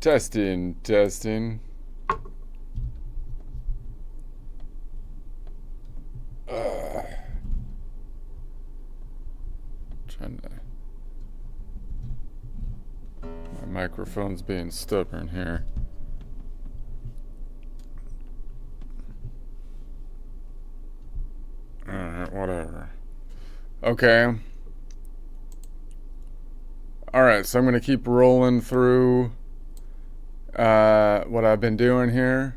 Testing, testing. Trying to. My microphone's being stubborn here. Alright, whatever. Okay. Alright, so I'm going to keep rolling through what I've been doing here.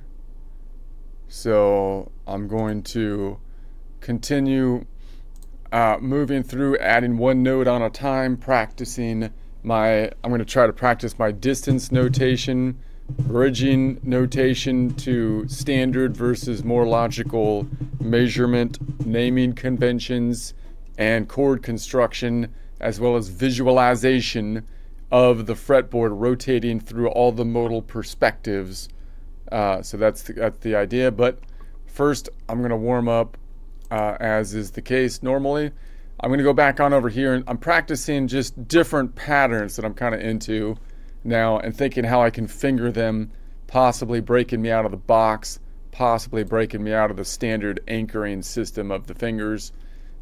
So I'm going to continue moving through, adding one note on a time, practicing I'm going to try to practice my distance notation, bridging notation to standard versus more logical measurement, naming conventions, and chord construction, as well as visualization of the fretboard rotating through all the modal perspectives. So that's the idea. But first, I'm going to warm up, as is the case normally. I'm going to go back on over here, and I'm practicing just different patterns that I'm kind of into now and thinking how I can finger them, possibly breaking me out of the box, possibly breaking me out of the standard anchoring system of the fingers.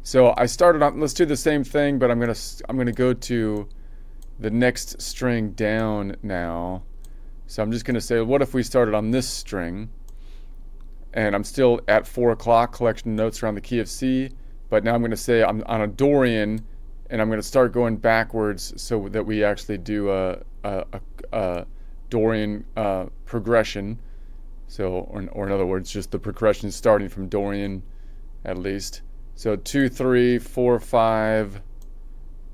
So I started on, let's do the same thing, but I'm going to go to the next string down now. So I'm just going to say, what if we started on this string? And I'm still at 4 o'clock, collection notes around the key of C. But now I'm going to say I'm on a Dorian, and I'm going to start going backwards so that we actually do a Dorian progression. So, or in other words, just the progression starting from Dorian, at least. So 2, 3, 4, 5,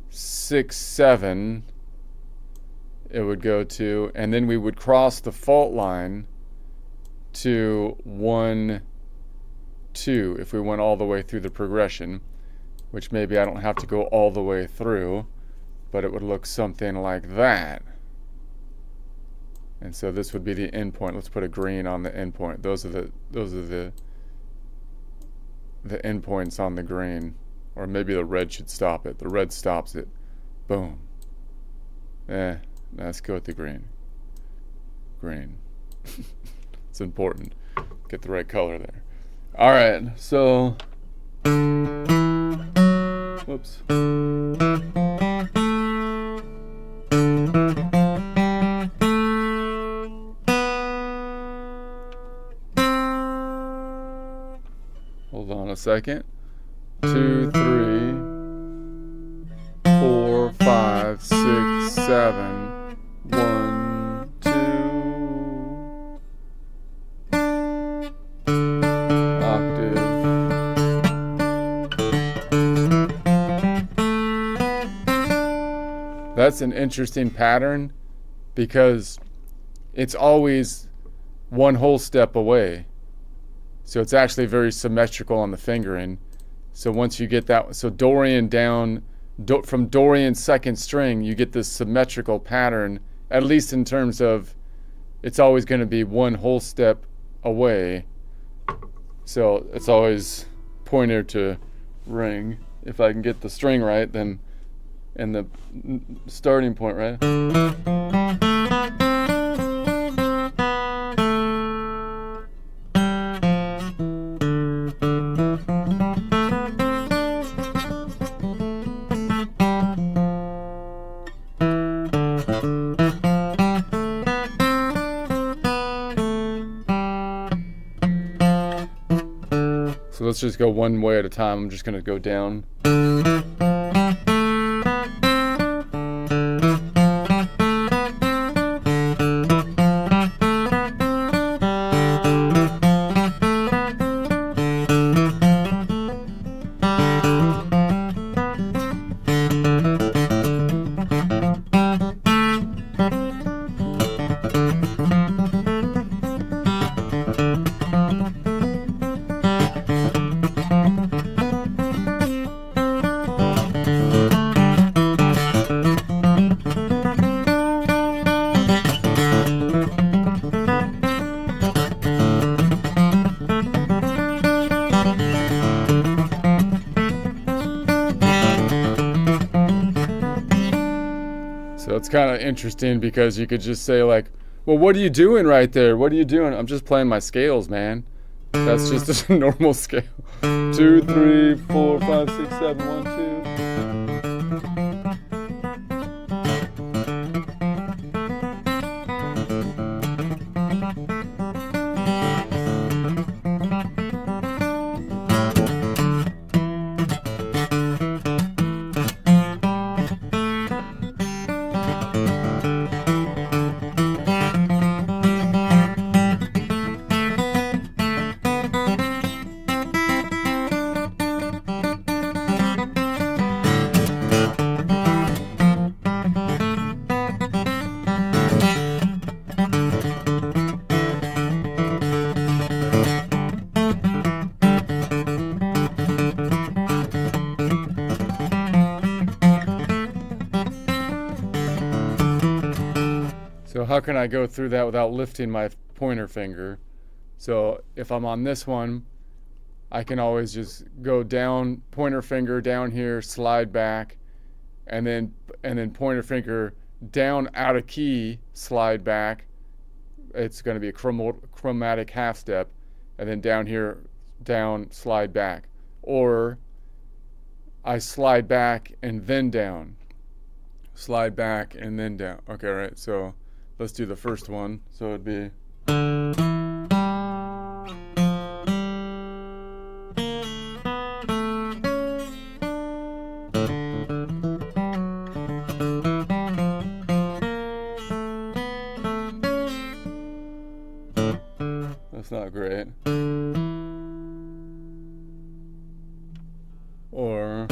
6, 7. It would go to, and then we would cross the fault line to 1, 2 if we went all the way through the progression, which maybe I don't have to go all the way through, but it would look something like that. And so this would be the endpoint. Let's put a green on the endpoint. Those are the endpoints on the green, or maybe the red should stop it. The red stops it. Boom. Let's go with the green. Green. It's important. Get the right color there. All right, so whoops. Hold on a second. 2, 3, 4, 5, 6, 7, 1, 2. That's an interesting pattern because it's always one whole step away. So it's actually very symmetrical on the fingering. So once you get that, so Dorian down, from Dorian second string, you get this symmetrical pattern, at least in terms of it's always going to be one whole step away. So it's always pointer to ring. If I can get the string right, then, and the starting point right. So let's just go one way at a time. I'm just going to go down. So it's kind of interesting because you could just say like Well, what are you doing right there? What are you doing? I'm just playing my scales, man. That's just a normal scale. 2, 3, 4, 5, 6, 7, 1, 2. So how can I go through that without lifting my pointer finger? So if I'm on this one, I can always just go down, pointer finger down here, slide back, and then pointer finger down out of key, slide back. It's going to be a chromatic half step, and then down here, down, slide back. Or I slide back and then down. Slide back and then down. Okay, right. So let's do the first one. So it'd be. That's not great. Or.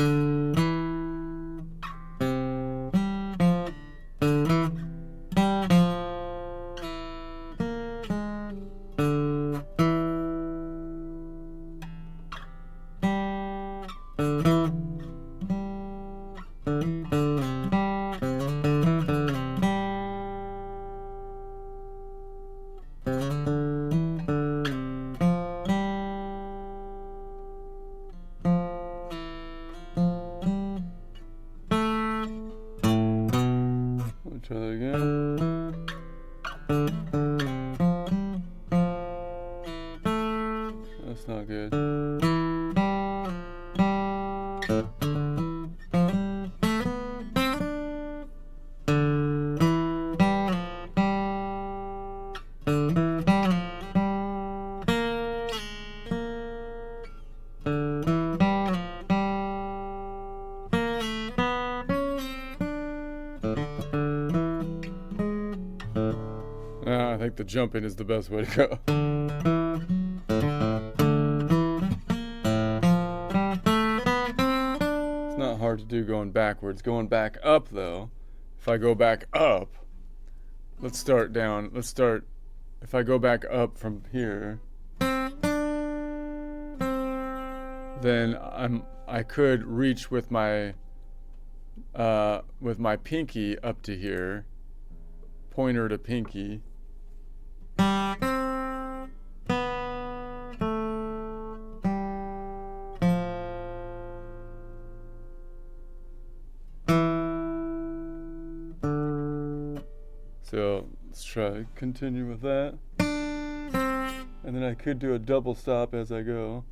Try that again. That's not good. I think the jumping is the best way to go. It's not hard to do going backwards. Going back up, though, if I go back up, let's start down. If I go back up from here, then I could reach with my pinky up to here, pointer to pinky. So let's try continue with that. And then I could do a double stop as I go.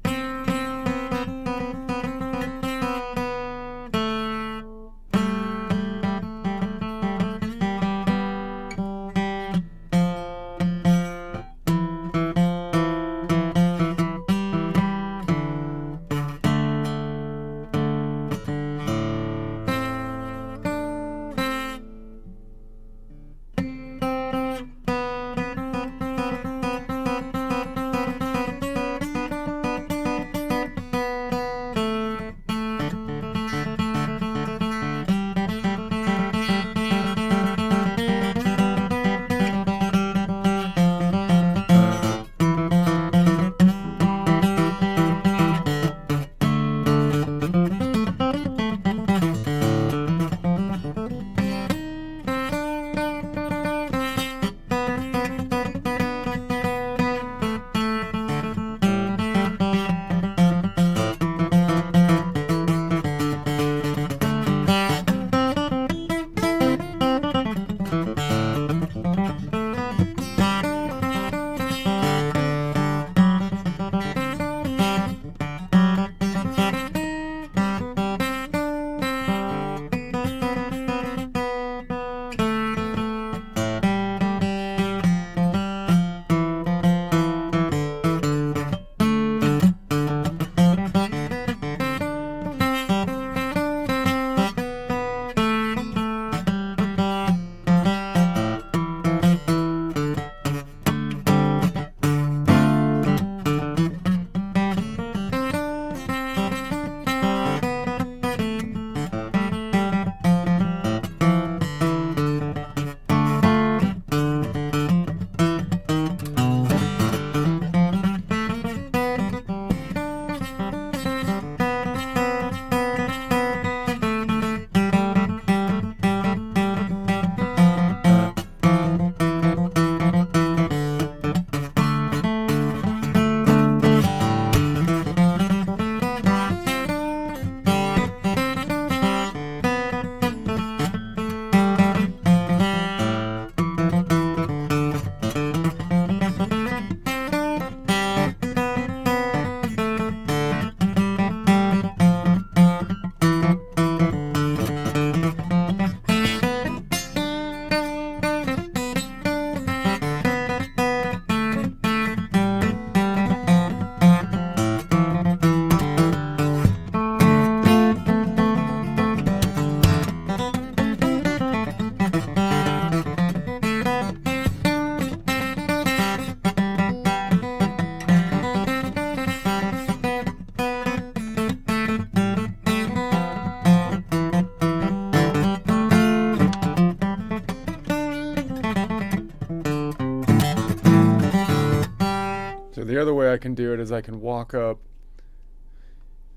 the other way I can do it is I can walk up,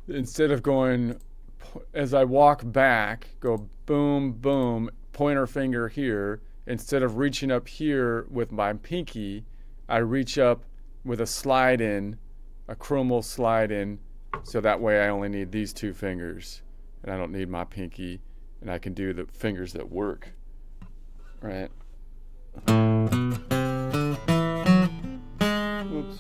instead of going, as I walk back, go boom, boom, pointer finger here. Instead of reaching up here with my pinky, I reach up with a slide in, a chromal slide in, so that way I only need these two fingers and I don't need my pinky, and I can do the fingers that work, right? Oops.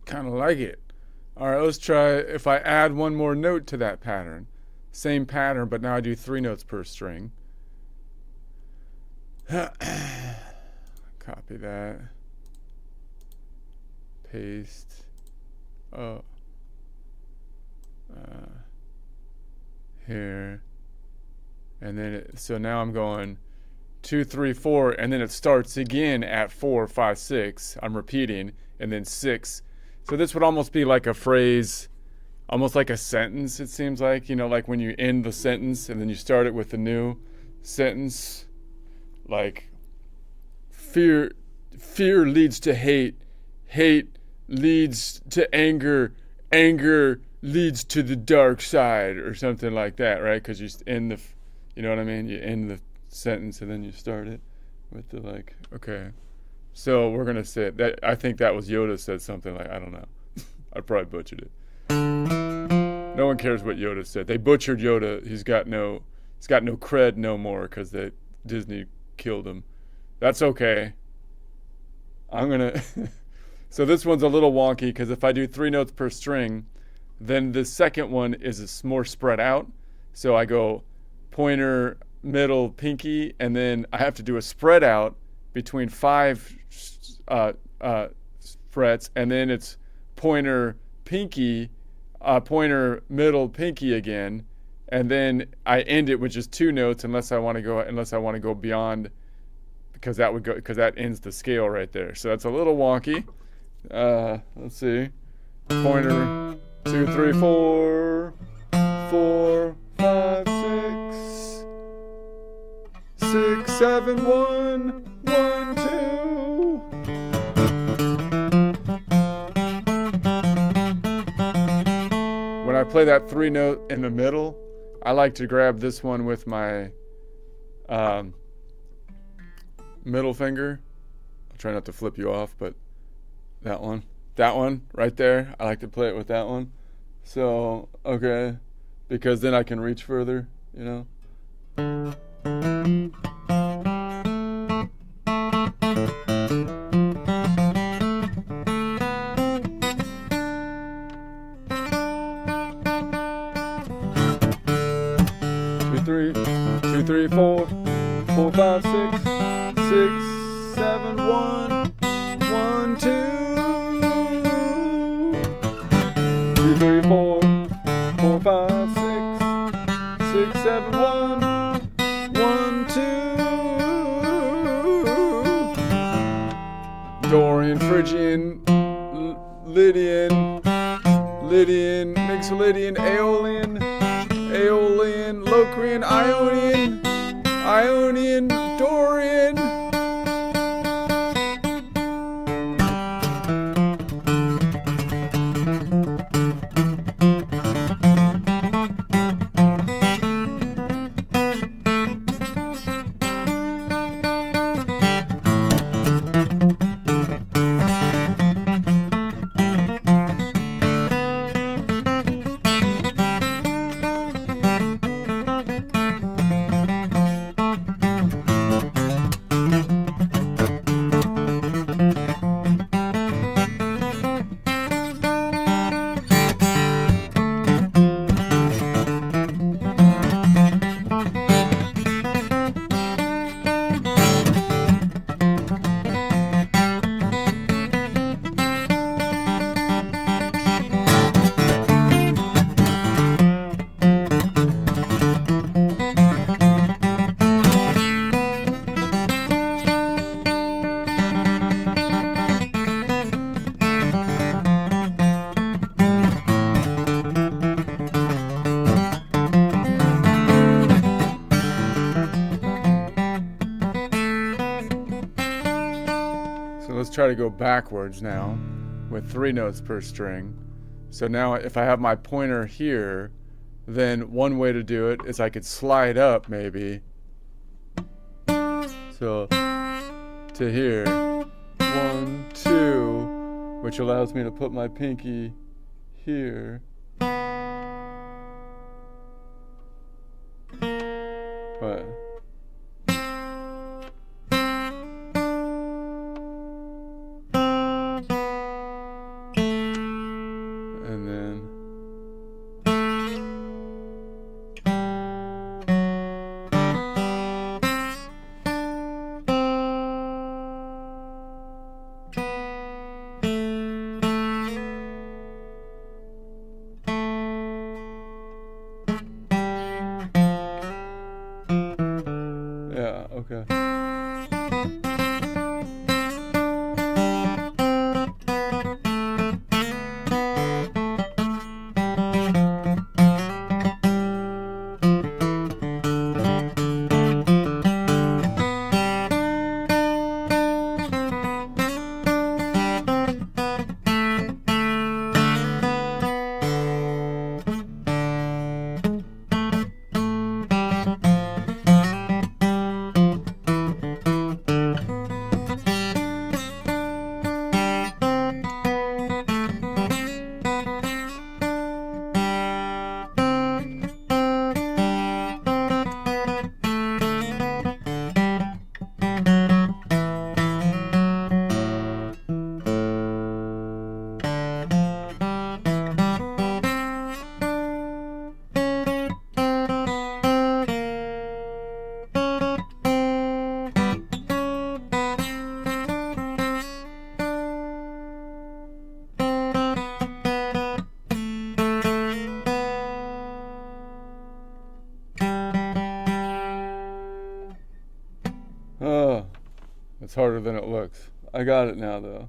Kind of like it. All right, let's try if I add one more note to that pattern. Same pattern, but now I do 3 notes per string. Copy that. Paste. Here. And then, so now I'm going 2, 3, 4, and then it starts again at 4, 5, 6. I'm repeating, and then 6. So this would almost be like a phrase, almost like a sentence, it seems like. You know, like when you end the sentence and then you start it with a new sentence. Like, fear leads to hate. Hate leads to anger. Anger leads to the dark side, or something like that, right? Because you end the, you know what I mean? You end the sentence and then you start it with the like, okay. So we're gonna say that. I think that was Yoda said something like, I don't know. I probably butchered it. No one cares what Yoda said. They butchered Yoda. He's got no cred no more because Disney killed him. That's okay. I'm gonna. So this one's a little wonky because if I do 3 notes per string, then the second one is more spread out. So I go pointer, middle, pinky, and then I have to do a spread out between 5 frets, and then it's pointer, pinky, pointer, middle, pinky again, and then I end it with just 2 notes unless I want to go beyond, because that ends the scale right there. So that's a little wonky. Let's see. Pointer, 2, 3, 4, 4, 5, 6, 6, 7, 1, 1, 2. When I play that 3 note in the middle, I like to grab this one with my middle finger. I'll try not to flip you off, but that one right there, I like to play it with that one. So, okay, because then I can reach further, you know. 2, 3, 4, 4, 5, 6, 6, 7, 1, 1, 2. 2, 3, 4, 4, 5, 6, 6, 7, 1, 1, 2. Dorian, Phrygian, Lydian, Mixolydian, Aeolian, Locrian, Ionian, Dorian. Let's try to go backwards now with 3 notes per string. So now if I have my pointer here, then one way to do it is I could slide up maybe. So to here, 1, 2, which allows me to put my pinky here. But Okay. Oh, it's harder than it looks. I got it now, though.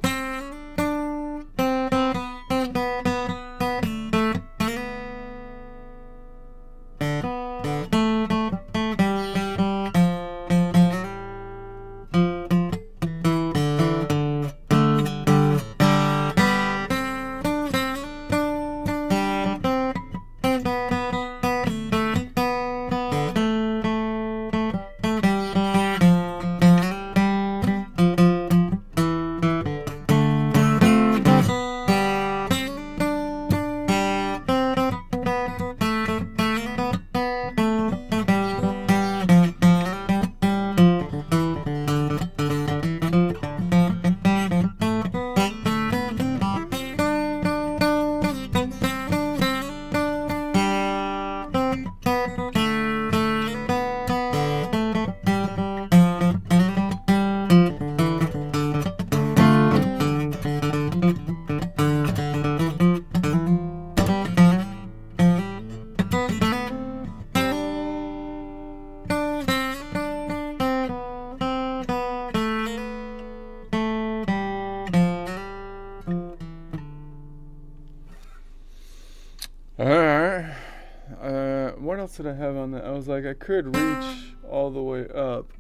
Alright. What else did I have on that? I was like, I could reach all the way up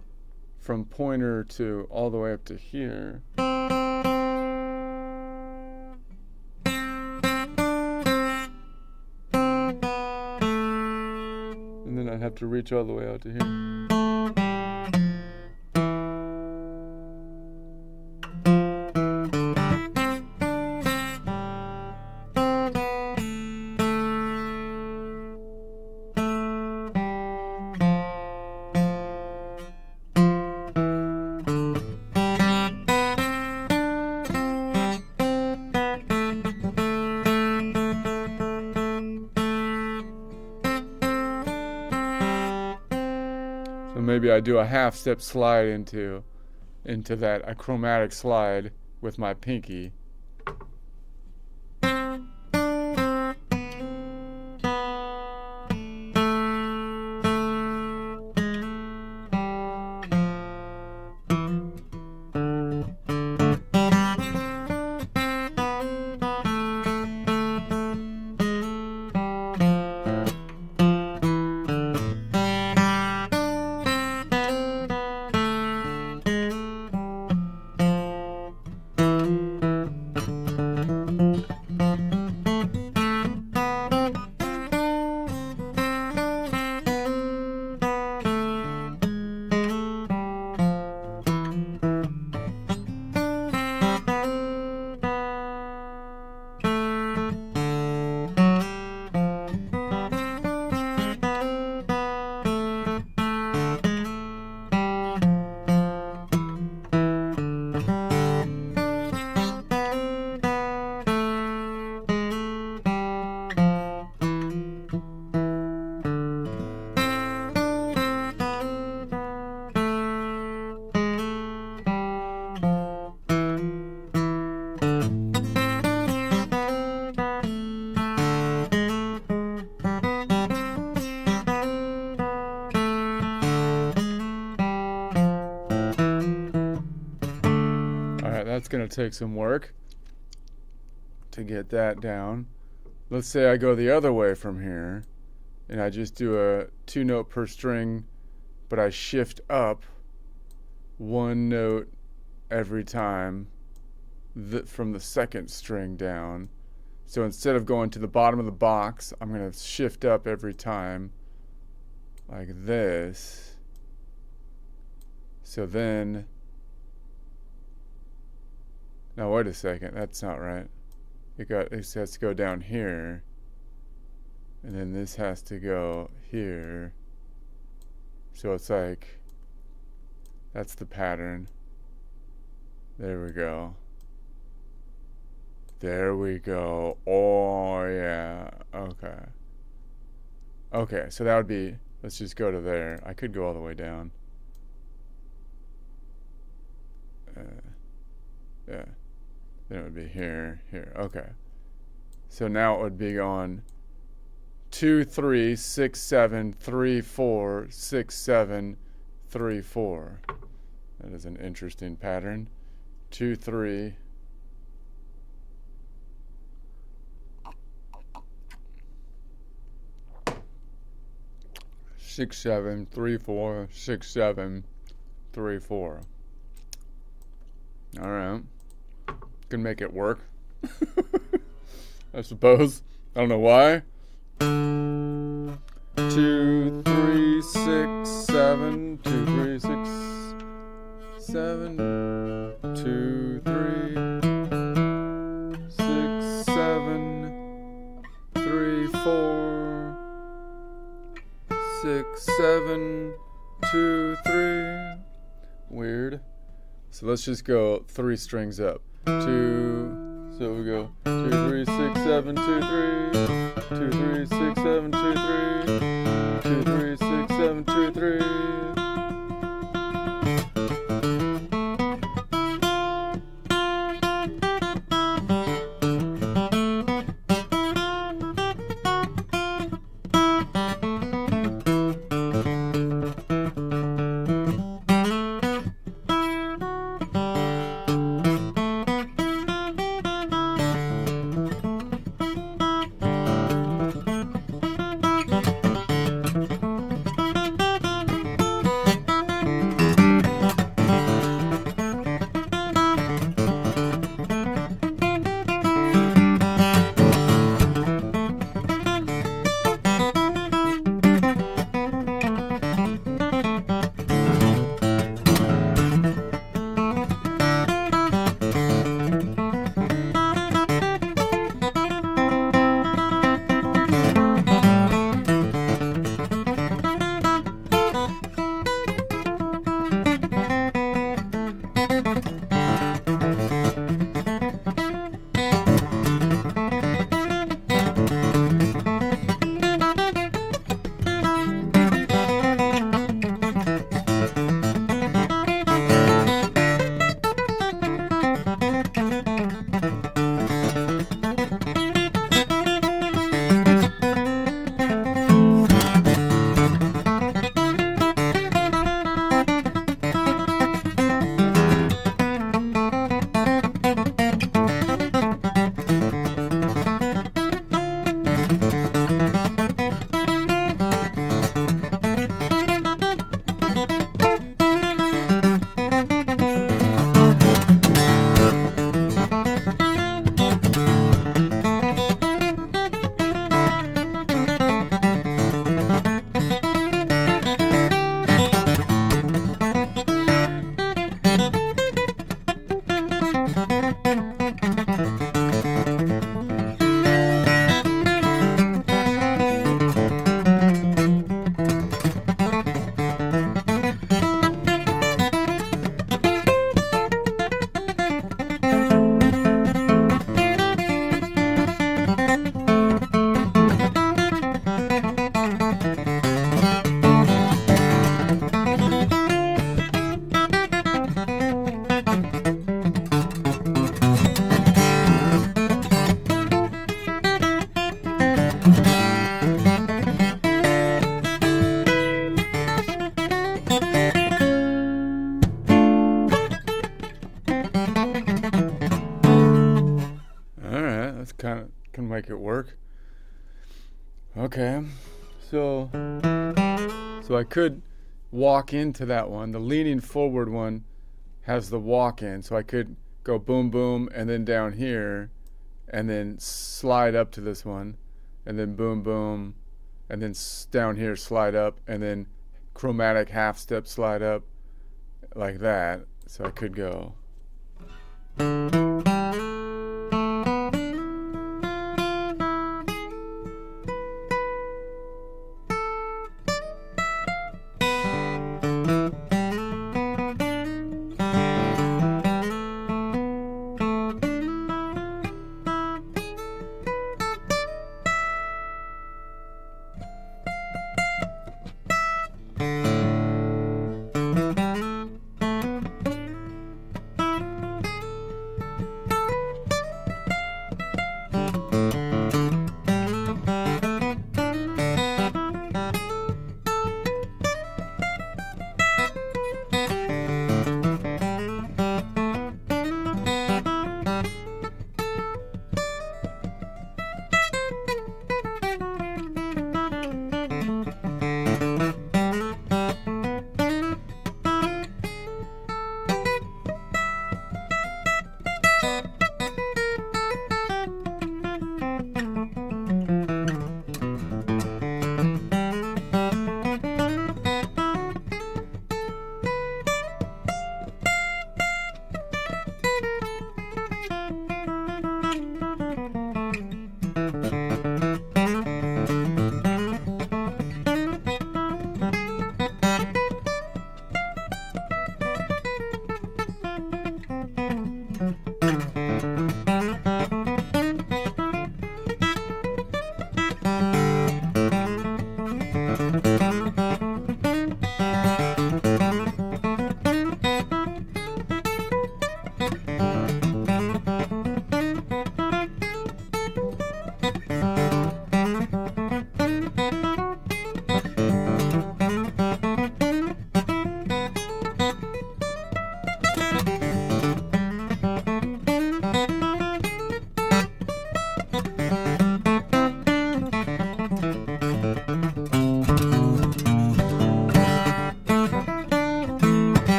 from pointer to all the way up to here. And then I'd have to reach all the way out to here. So maybe I do a half step slide into that, a chromatic slide with my pinky. going to take some work to get that down. Let's say I go the other way from here and I just do a 2 note per string, but I shift up 1 note every time from the second string down. So instead of going to the bottom of the box, I'm going to shift up every time like this. So then, now wait a second, that's not right. This has to go down here, and then this has to go here. So it's like, that's the pattern. There we go. There we go. Oh yeah, okay. Okay, so that would be, let's just go to there. I could go all the way down. Yeah. Then it would be here, here. Okay. So now it would be on 2, 3, 6, 7, 3, 4, 6, 7, 3, 4. That is an interesting pattern. 2, 3. Six, 7, 3, 4, 6, 7, 3, 4. All right. Can make it work. I suppose. I don't know why. 2, 3, 6, 7, 2, 3, 6, 7, 2, 3, 6, 7, 3, 4, 6, 7, 2, 3. Weird. So let's just go 3 strings up. 2, so we go 2, 3, 6, 7, 2, 3, 2, 3, 6, 7, 2, 3, 2, 3, 6, 7, 2, 3. That's kind of can make it work. Okay. So I could walk into that one. The leaning forward one has the walk in, so I could go boom boom and then down here and then slide up to this one and then boom boom and then down here slide up and then chromatic half step slide up like that. So I could go.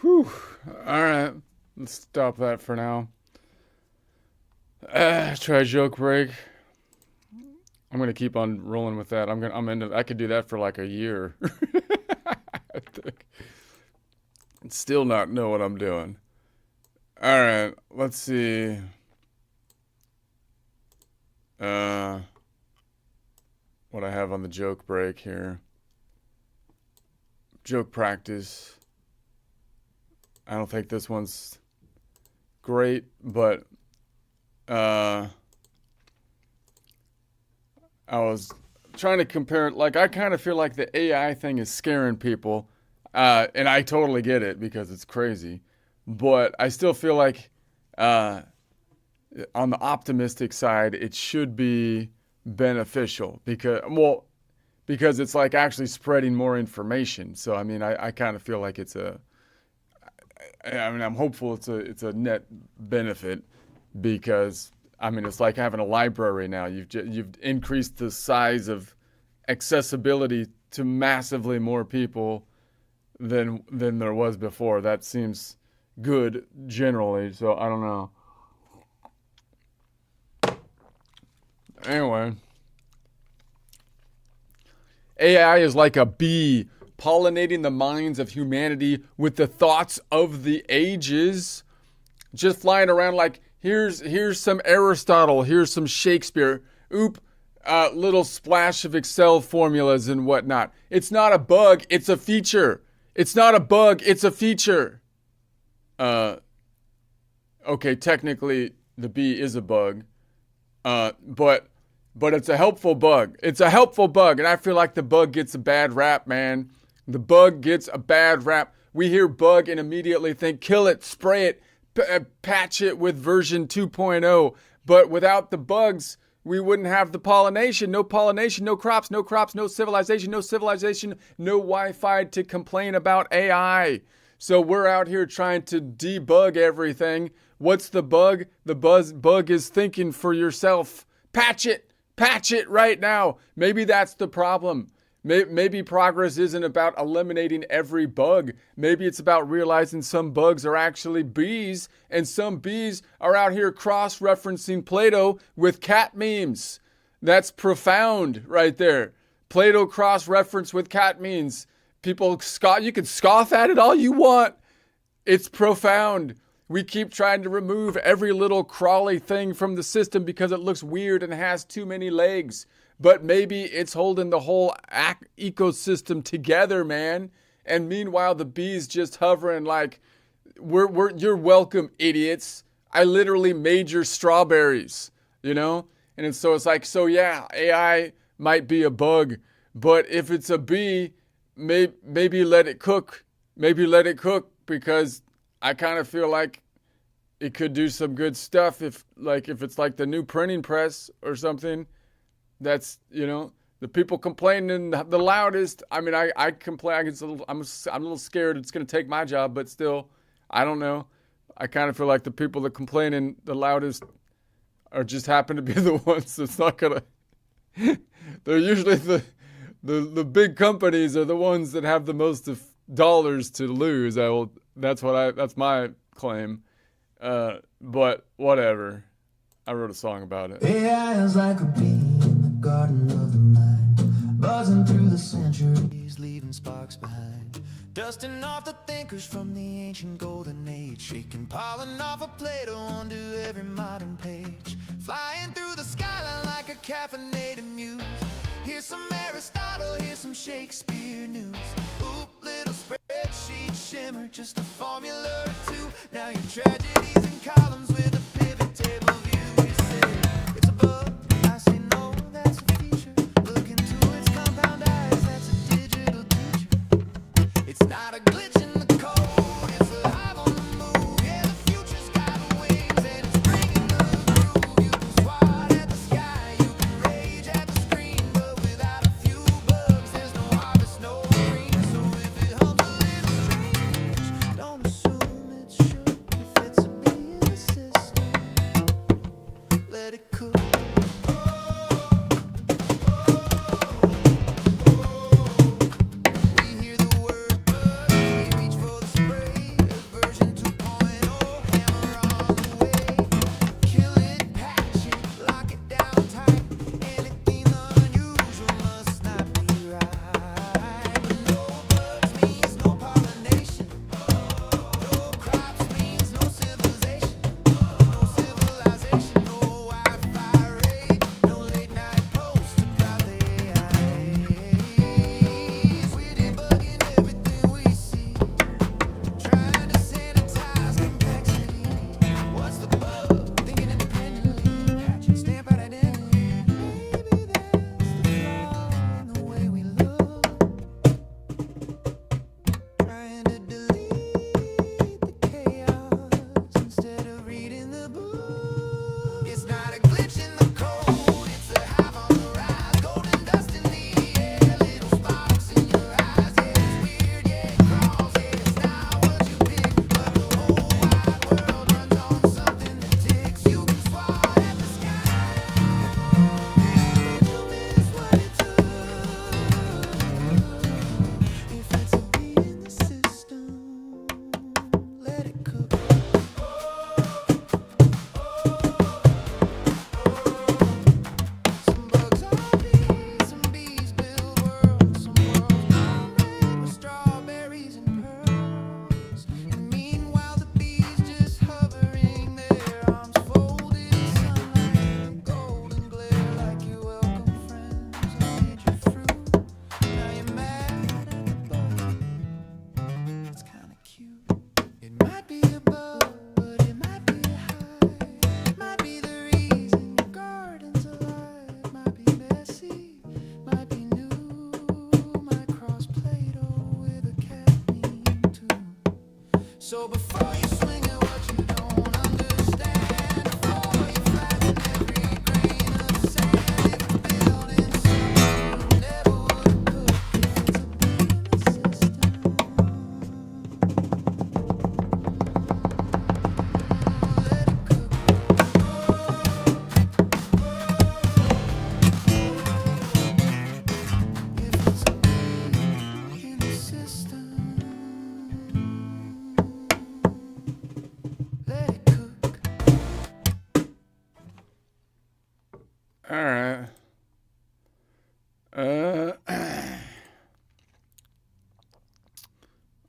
Whew. All right. Let's stop that for now. Try joke break. I'm gonna keep on rolling with that. I'm into. I could do that for like a year. I think. And still not know what I'm doing. All right. Let's see. What I have on the joke break here. Joke practice. I don't think this one's great, but I was trying to compare it. Like, I kind of feel like the AI thing is scaring people, and I totally get it because it's crazy. But I still feel like on the optimistic side, it should be beneficial because it's like actually spreading more information. So I mean, I kind of feel like I'm hopeful it's a net benefit because I mean it's like having a library now. You've increased the size of accessibility to massively more people than there was before. That seems good generally. So I don't know. Anyway, AI is like a bee pollinating the minds of humanity with the thoughts of the ages, just flying around like, here's some Aristotle, here's some Shakespeare, little splash of Excel formulas and whatnot. It's not a bug, it's a feature. It's not a bug, it's a feature. Okay, technically the bee is a bug, but it's a helpful bug. It's a helpful bug, and I feel like the bug gets a bad rap, man. The bug gets a bad rap. We hear bug and immediately think, kill it, spray it, patch it with version 2.0. But without the bugs, we wouldn't have the pollination. No pollination, no crops, no civilization, no Wi-Fi to complain about AI. So we're out here trying to debug everything. What's the bug? The bug is thinking for yourself. Patch it right now. Maybe that's the problem. Maybe progress isn't about eliminating every bug. Maybe it's about realizing some bugs are actually bees, and some bees are out here cross-referencing Plato with cat memes. That's profound right there. Plato cross-reference with cat memes. People you can scoff at it all you want. It's profound. We keep trying to remove every little crawly thing from the system because it looks weird and has too many legs. But maybe it's holding the whole ecosystem together, man. And meanwhile, the bees just hovering like, you're welcome, idiots. I literally made your strawberries, you know? And so it's like, so yeah, AI might be a bug, but if it's a bee, maybe let it cook. Maybe let it cook, because I kind of feel like it could do some good stuff if it's like the new printing press or something. That's, the people complaining the loudest. I mean, I complain. I'm a little scared it's going to take my job, but still, I don't know. I kind of feel like the people that complaining the loudest are just happen to be the ones that's not going to. They're usually the big companies are the ones that have the most of dollars to lose. That's my claim. But whatever. I wrote a song about it. AI is like a bee in the garden of the mind, buzzing through the centuries, leaving sparks behind, dusting off the thinkers from the ancient golden age, shaking pollen off of Plato onto every modern page, flying through the skyline like a caffeinated muse. Here's some Aristotle, here's some Shakespeare news. Oop, little spreadsheet shimmer, just a formula or two. Now your tragedies in columns with a pivot table view. You say it's a bug, I say no, that's a feature. Look into its compound eyes, that's a digital teacher. It's not a glitch in the code, it's a hive on the move. Yeah, the future's got wings and it's bringing the groove. You can swat at the sky, you can rage at the screen, but without a few bugs, there's no harvest, no green. So if it hums a little strange, don't assume it's sure. If it's a bee in the system,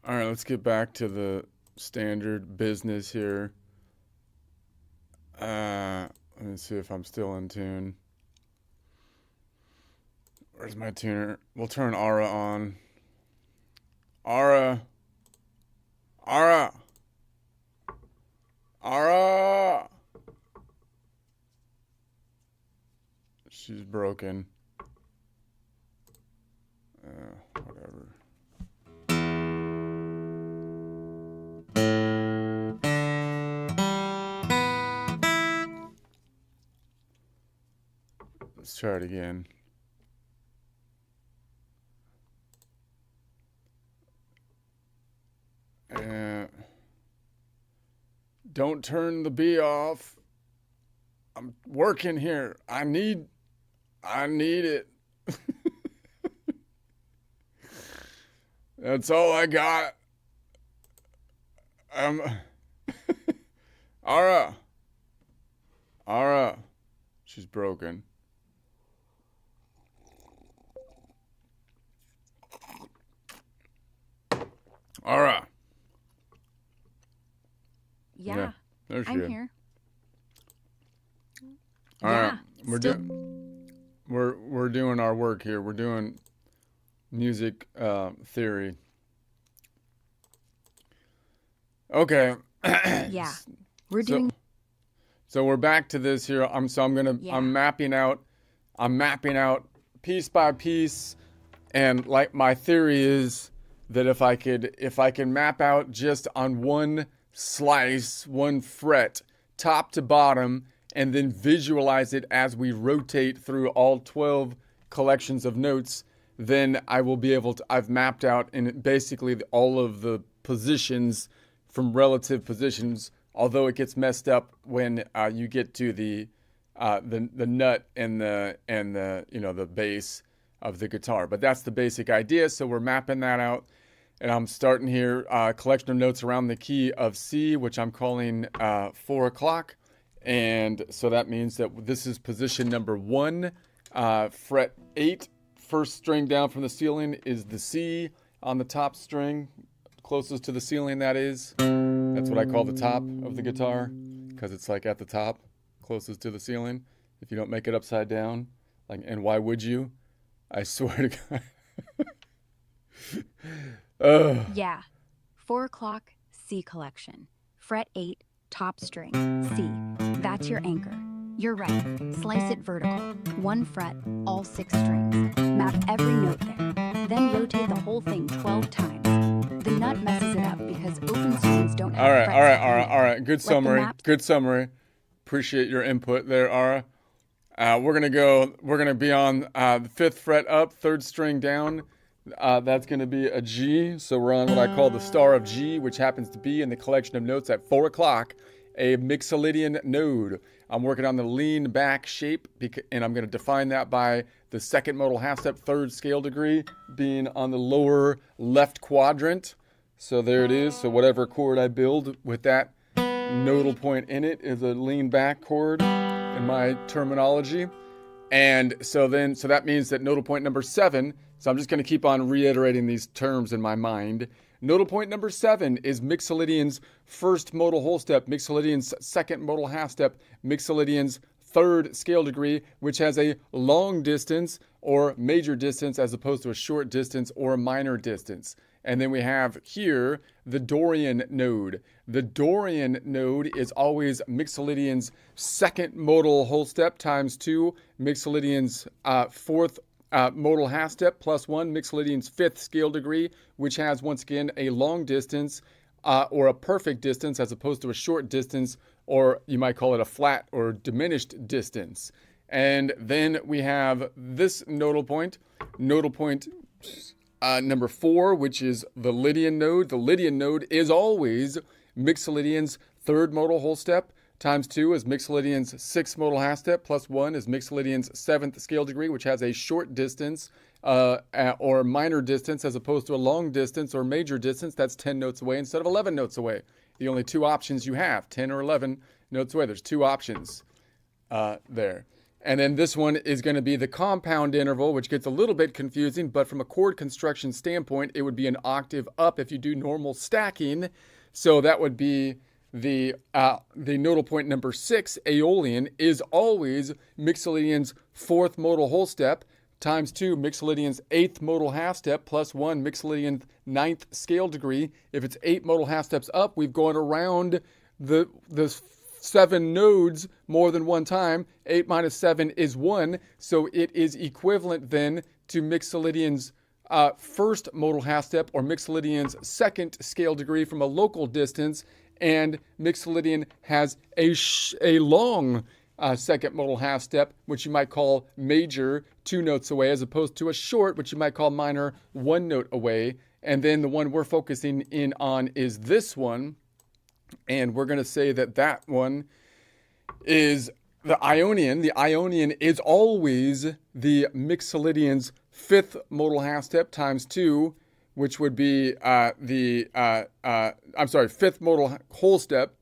All right, let's get back to the standard business here. Let me see if I'm still in tune. Where's my tuner? We'll turn Aura on. Aura. Aura. Aura. She's broken. Whatever. Let's try it again. Don't turn the B off. I'm working here. I need it. That's all I got. Aura. She's broken. Aura. Yeah, there she I'm is. here. All Yeah, right, we're doing our work here. We're doing music theory. Okay. Yeah, we're doing. So we're back to this here. I'm mapping out piece by piece, and like my theory is that if I can map out just on one slice, one fret, top to bottom, and then visualize it as we rotate through all 12 collections of notes, then I will be able to, I've mapped out in basically all of the positions from relative positions, although it gets messed up when you get to the nut and the bass of the guitar. But that's the basic idea. So we're mapping that out. And I'm starting here, collection of notes around the key of C, which I'm calling 4 o'clock. And so that means that this is position number 1, fret 8. First string down from the ceiling is the C on the top string, closest to the ceiling, that is. That's what I call the top of the guitar, because it's like at the top, closest to the ceiling. If you don't make it upside down, and why would you? I swear to God. Yeah, 4 o'clock, C collection. Fret 8, top string, C. That's your anchor. You're right. Slice it vertical. 1 fret, all 6 strings. Map every note there. Then rotate the whole thing 12 times. The nut messes it up because open strings don't have frets. All right. Good summary. Appreciate your input there, Ara. We're gonna be on the 5th fret up, 3rd string down. That's going to be a G, so we're on what I call the star of G, which happens to be in the collection of notes at 4 o'clock, a Mixolydian node. I'm working on the lean back shape, and I'm going to define that by the 2nd modal half step, 3rd scale degree, being on the lower left quadrant. So there it is. So whatever chord I build with that nodal point in it is a lean back chord in my terminology. And so that means that nodal point number 7, so I'm just going to keep on reiterating these terms in my mind. Nodal point number 7 is Mixolydian's 1st modal whole step, Mixolydian's 2nd modal half step, Mixolydian's 3rd scale degree, which has a long distance or major distance as opposed to a short distance or a minor distance. And then we have here the Dorian node. The Dorian node is always Mixolydian's 2nd modal whole step times 2, Mixolydian's 4th modal half step plus 1, Mixolydian's 5th scale degree, which has once again a long distance or a perfect distance as opposed to a short distance, or you might call it a flat or diminished distance. And then we have this nodal point number 4, which is the Lydian node. The Lydian node is always Mixolydian's 3rd modal whole step times 2 is Mixolydian's 6th modal half step plus 1 is Mixolydian's 7th scale degree, which has a short distance or minor distance as opposed to a long distance or major distance. That's 10 notes away instead of 11 notes away. The only 2 options you have, 10 or 11 notes away. There's 2 options there. And then this one is going to be the compound interval, which gets a little bit confusing, but from a chord construction standpoint, it would be an octave up if you do normal stacking. So that would be the nodal point number 6, Aeolian, is always Mixolydian's 4th modal whole step times 2 Mixolydian's 8th modal half step plus 1 Mixolydian's 9th scale degree. If it's 8 modal half steps up, we've gone around the 7 nodes more than one time. 8 minus 7 is 1, so it is equivalent then to Mixolydian's first modal half step, or Mixolydian's 2nd scale degree from a local distance, and Mixolydian has a long 2nd modal half step, which you might call major, 2 notes away, as opposed to a short, which you might call minor, 1 note away. And then the one we're focusing in on is this one, and we're going to say that that one is the Ionian. The Ionian is always the Mixolydian's 5th modal half step times 2, which would be 5th modal whole step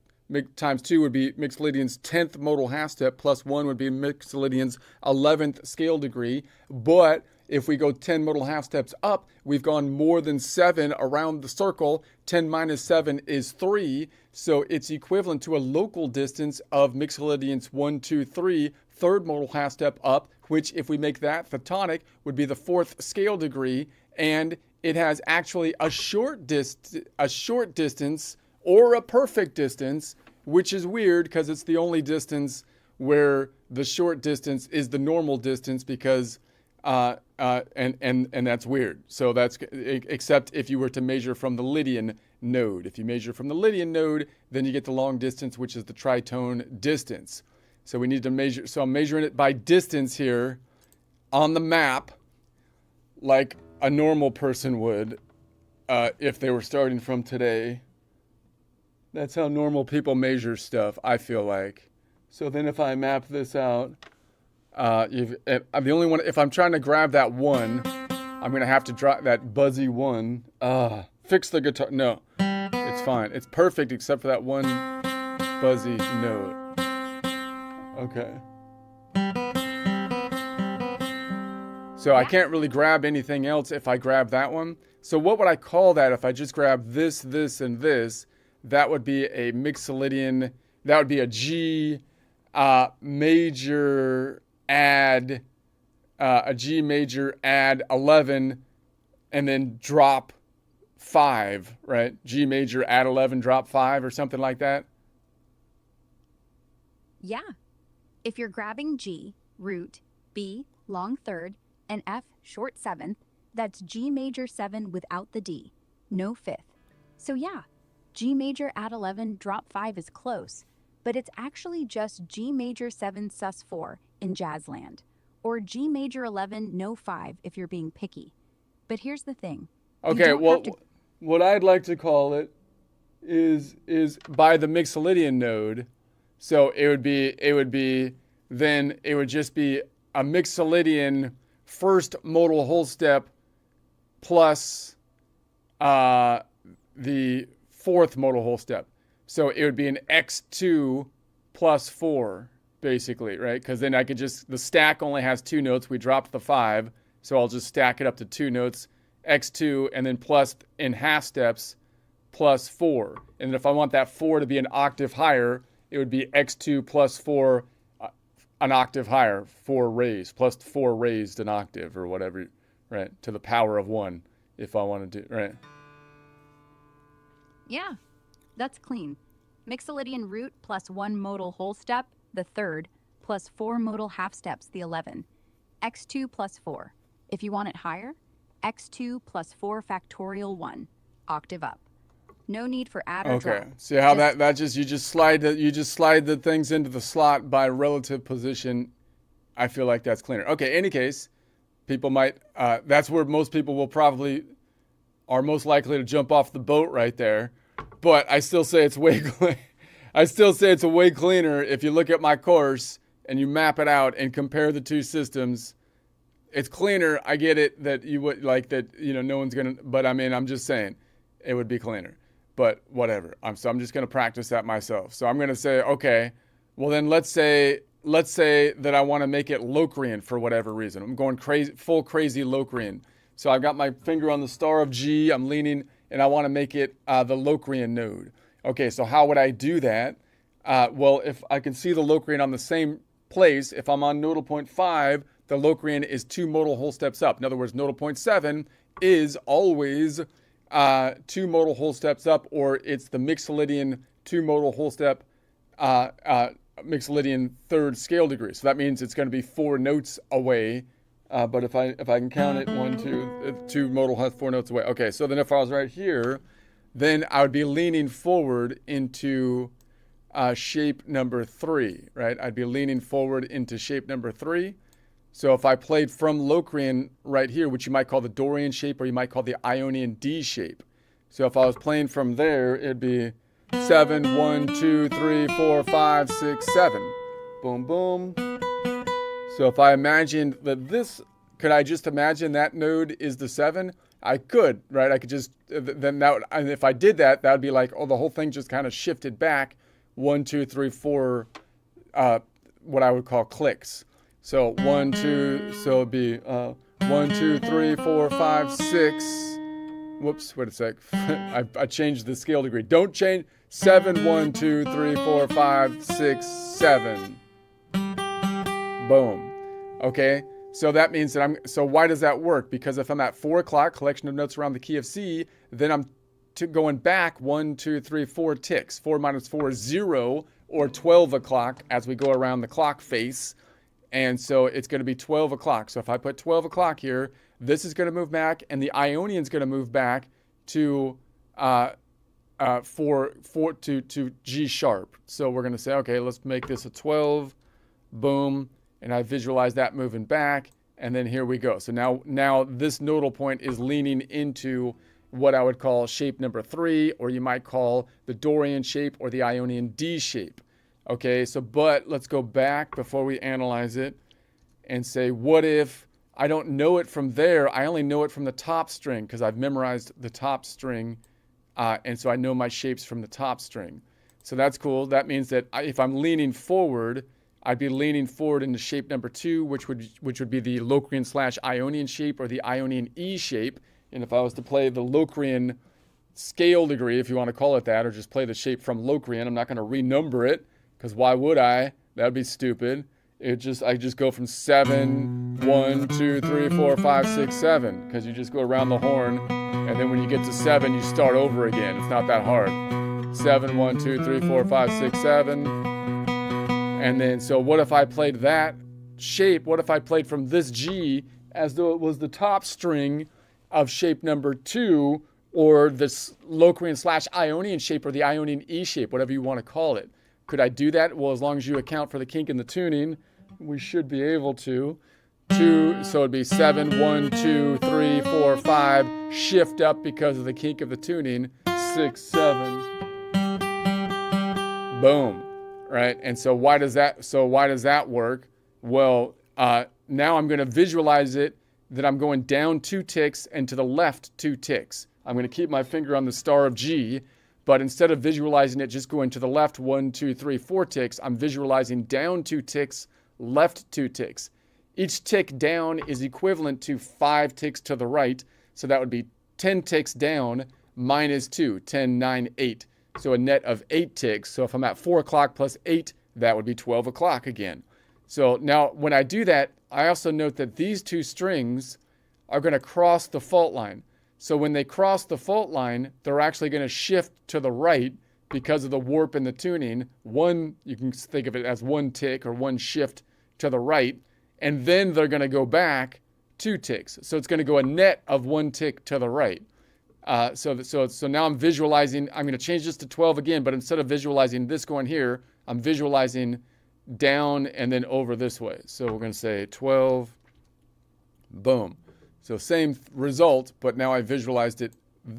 times 2 would be Mixolydian's 10th modal half step, plus 1 would be Mixolydian's 11th scale degree. But if we go 10 modal half steps up, we've gone more than 7 around the circle. 10 minus 7 is 3, so it's equivalent to a local distance of Mixolydian's 1, 2, 3, 3rd modal half step up, which, if we make that the tonic, would be the 4th scale degree, and it has actually a short distance or a perfect distance, which is weird because it's the only distance where the short distance is the normal distance, because and that's weird. So that's, except if you were to measure from the Lydian node. If you measure from the Lydian node, then you get the long distance, which is the tritone distance. So we need to measure. So I'm measuring it by distance here on the map, like a normal person would if they were starting from today. That's how normal people measure stuff, I feel like. So then if I map this out, I'm the only one. If I'm trying to grab that 1, I'm going to have to drop that buzzy 1. Fix the guitar. No, it's fine. It's perfect except for that 1 buzzy note. Okay. So I can't really grab anything else if I grab that one. So what would I call that if I just grab this, this, and this? That would be a Mixolydian. That would be a G major add, a G major add 11, and then drop 5, right? G major add 11, drop 5, or something like that. Yeah. If you're grabbing G, root, B, long 3rd, and F, short 7th, that's G major 7 without the D, no 5th. So yeah, G major add 11, drop 5 is close, but it's actually just G major 7 sus 4 in Jazzland, or G major 11, no 5 if you're being picky. But here's the thing. Okay, well, what I'd like to call it is by the Mixolydian node. So it would just be a Mixolydian first modal whole step plus the 4th modal whole step. So it would be an x2 plus 4, basically, right? Because then I could just, the stack only has 2 notes. We dropped the 5, so I'll just stack it up to 2 notes, x2, and then plus in half steps plus 4. And if I want that 4 to be an octave higher, it would be x2 plus 4, an octave higher, 4 raised, plus 4 raised an octave, or whatever, right? To the power of 1, if I wanted to, right? Yeah, that's clean. Mixolydian root plus 1 modal whole step, the 3rd, plus 4 modal half steps, the 11. x2 plus 4. If you want it higher, x2 plus 4 factorial 1, octave up. No need for add or drop. Okay. See how you just slide the things into the slot by relative position. I feel like that's cleaner. Okay. Any case, people might. That's where most people will probably are most likely to jump off the boat right there. But I still say it's way. I still say it's a way cleaner if you look at my course and you map it out and compare the two systems. It's cleaner. I get it that you would like that. No one's gonna. But I mean, I'm just saying, it would be cleaner. But whatever. So I'm just going to practice that myself. So I'm going to say, okay, well then let's say let's say that I want to make it Locrian for whatever reason. I'm going crazy, full crazy Locrian. So I've got my finger on the star of G. I'm leaning, and I want to make it the Locrian node. Okay, so how would I do that? Well, if I can see the Locrian on the same place, if I'm on nodal point 5, the Locrian is 2 modal whole steps up. In other words, nodal point 7 is always 2 modal whole steps up, or it's the Mixolydian 2 modal whole step Mixolydian third scale degree. So that means it's going to be 4 notes away. But if I can count it, 1, 2 modal has 4 notes away. Okay, so then if I was right here, then I would be leaning forward into shape number 3, right? I'd be leaning forward into shape number 3. So if I played from Locrian right here, which you might call the Dorian shape, or you might call the Ionian D shape. So if I was playing from there, it'd be 7, 1, 2, 3, 4, 5, 6, 7. Boom, boom. So if I imagined that this, could I just imagine that node is the 7? I could, right? I could just, then that would, and if I did that, that would be like, oh, the whole thing just kind of shifted back 1, 2, 3, 4, what I would call clicks. So 1, 2, so it'd be 1, 2, 3, 4, 5, 6. Whoops, wait a sec. I changed the scale degree. Don't change. 7, 1, 2, 3, 4, 5, 6, 7. Boom. Okay. So that means that so why does that work? Because if I'm at 4 o'clock, collection of notes around the key of C, then I'm going back 1, 2, 3, 4 ticks. 4 minus 4 is 0, or 12 o'clock as we go around the clock face. And so it's going to be 12 o'clock. So if I put 12 o'clock here, this is going to move back, and the Ionian is going to move back to to G sharp. So we're going to say, okay, let's make this a 12. Boom. And I visualize that moving back, and then here we go. So now this nodal point is leaning into what I would call shape number 3, or you might call the Dorian shape or the Ionian D shape. Okay, so but let's go back before we analyze it and say, what if I don't know it from there? I only know it from the top string because I've memorized the top string, and so I know my shapes from the top string. So that's cool. That means that if I'm leaning forward, I'd be leaning forward into shape number 2, which would be the Locrian / Ionian shape, or the Ionian E shape. And if I was to play the Locrian scale degree, if you want to call it that, or just play the shape from Locrian, I'm not going to renumber it, because why would I? That would be stupid. I just go from 7, 1, 2, 3, 4, 5, 6, 7, because you just go around the horn, and then when you get to 7, you start over again. It's not that hard. 7, 1, 2, 3, 4, 5, 6, 7. And then, so what if I played that shape? What if I played from this G as though it was the top string of shape number 2, or this Locrian / Ionian shape, or the Ionian E shape, whatever you want to call it? Could I do that? Well, as long as you account for the kink in the tuning, we should be able to. So it'd be 7, 1, 2, 3, 4, 5, shift up because of the kink of the tuning, 6, 7. Boom. Right? And so why does that work? Well, now I'm going to visualize it that I'm going down 2 ticks and to the left 2 ticks. I'm going to keep my finger on the star of G, but instead of visualizing it just going to the left 1, 2, 3, 4 ticks, I'm visualizing down 2 ticks, left 2 ticks. Each tick down is equivalent to 5 ticks to the right, so that would be 10 ticks down minus 2, 10, 9, 8. So a net of 8 ticks. So if I'm at 4 o'clock plus 8, that would be 12 o'clock again. So now when I do that, I also note that these 2 strings are going to cross the fault line. So when they cross the fault line, they're actually going to shift to the right because of the warp in the tuning. One, you can think of it as 1 tick or 1 shift to the right, and then they're going to go back 2 ticks. So it's going to go a net of 1 tick to the right. So now I'm visualizing, I'm going to change this to 12 again, but instead of visualizing this going here, I'm visualizing down and then over this way. So we're going to say 12, boom. So same result, but now I visualized it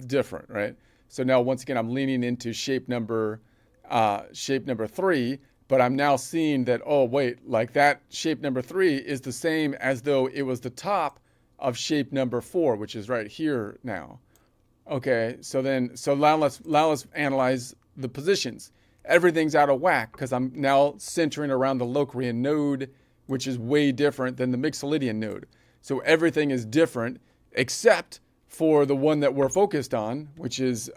different, right? So now once again, I'm leaning into shape number 3, but I'm now seeing that, oh wait, like that shape number 3 is the same as though it was the top of shape number 4, which is right here now. Okay, so now let's analyze the positions. everything's out of whack because I'm now centering around the Locrian node, which is way different than the Mixolydian node. So everything is different except for the one that we're focused on, which is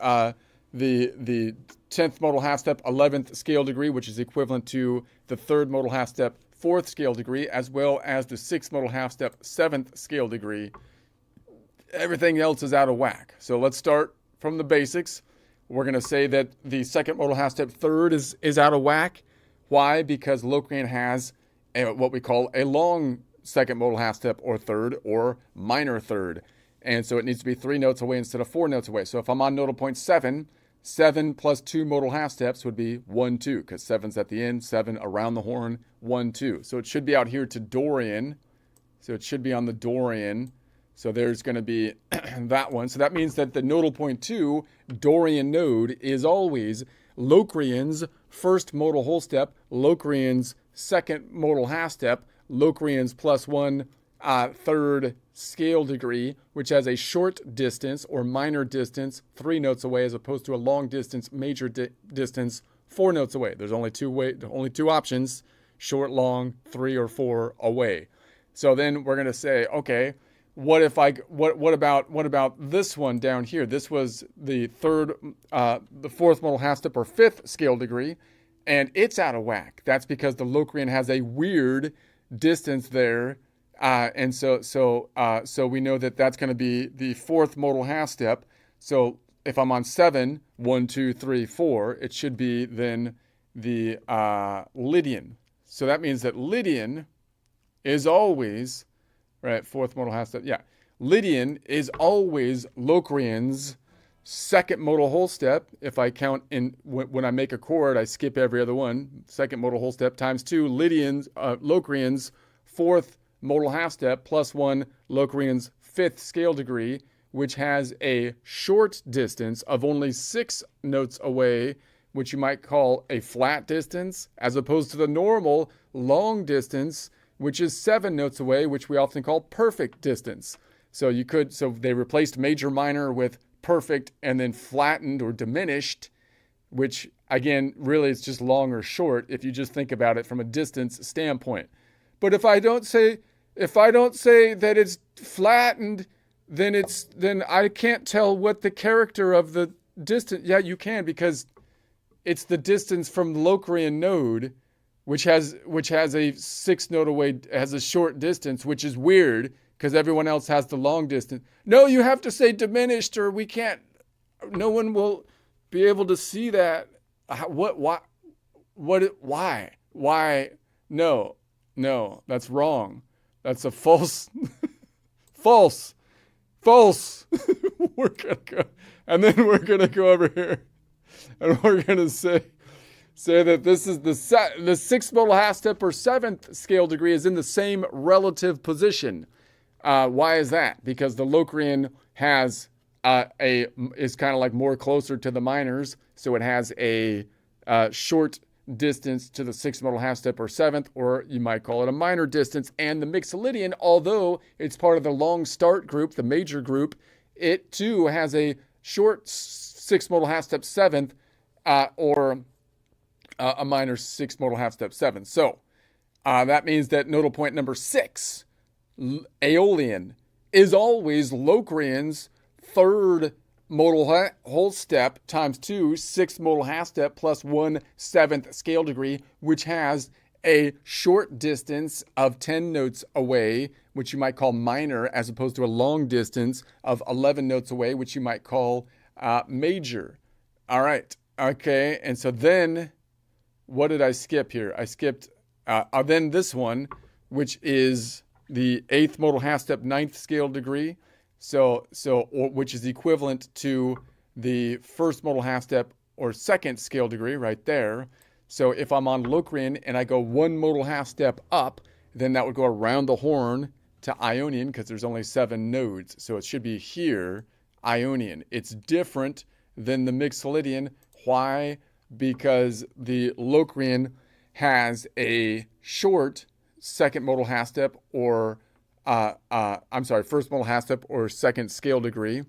the 10th modal half step, 11th scale degree, which is equivalent to the 3rd modal half step, 4th scale degree, as well as the 6th modal half step, 7th scale degree. Everything else is out of whack. So let's start from the basics. We're going to say that the 2nd modal half step, 3rd, is out of whack. Why? Because Locrian has what we call a long 2nd modal half step or 3rd or minor 3rd. And so it needs to be 3 notes away instead of 4 notes away. So if I'm on nodal point 7, 7 plus 2 modal half steps would be 1, 2, because 7's at the end, 7 around the horn, 1, 2. So it should be out here to Dorian. So it should be on the Dorian. So there's going to be that one. So that means that the nodal point 2 Dorian node is always Locrian's 1st modal whole step, Locrian's 2nd modal half step, Locrian's plus 1 3rd scale degree, which has a short distance or minor distance 3 notes away, as opposed to a long distance major distance 4 notes away. There's only two options: short, long, 3 or 4 away. So then we're going to say, okay, what about this one down here? This was the 4th modal half step or 5th scale degree, and it's out of whack. That's because the Locrian has a weird distance there. And so we know that that's going to be the 4th modal half step. So if I'm on 7, 1, 2, 3, 4, it should be then the Lydian. So that means that Lydian is always, right, 4th modal half step. Yeah, Lydian is always Locrian's 2nd modal whole step. If I count in when I make a chord, I skip every other one. 2nd modal whole step times 2 Locrian's 4th modal half step plus 1 Locrian's 5th scale degree, which has a short distance of only 6 notes away, which you might call a flat distance, as opposed to the normal long distance, which is 7 notes away, which we often call perfect distance. So they replaced major minor with perfect and then flattened or diminished, which again, really is just long or short if you just think about it from a distance standpoint. But if I don't say that it's flattened, then I can't tell what the character of the distance. Yeah, you can, because it's the distance from the Locrian node, which has a 6 note away, has a short distance, which is weird because everyone else has the long distance. No, you have to say diminished, or we can't. No one will be able to see that. What? Why? Why? No, that's wrong. That's a false. We're gonna go, and then we're gonna go over here, and we're gonna say that this is the 6th modal half step or 7th scale degree is in the same relative position. Why is that? Because the Locrian has is kind of like more closer to the minors, so it has a short distance to the 6th modal half step or 7th, or you might call it a minor distance. And the Mixolydian, although it's part of the long start group, the major group, it too has a short 6th modal half step 7th, or a minor 6th modal half step 7th. So that means that nodal point number 6, Aeolian, is always Locrian's 3rd modal whole step times 2 6th modal half step plus 1 7th scale degree, which has a short distance of 10 notes away, which you might call minor, as opposed to a long distance of 11 notes away, which you might call major. All right. Okay. And so then what did I skip here? I skipped then this one, which is the 8th modal half step 9th scale degree. Which is equivalent to the 1st modal half step or 2nd scale degree right there. So if I'm on Locrian and I go 1 modal half step up, then that would go around the horn to Ionian, because there's only 7 nodes. So it should be here, Ionian. It's different than the Mixolydian. Why? Because the Locrian has a short 2nd modal half step or 1st modal half step or 2nd scale degree,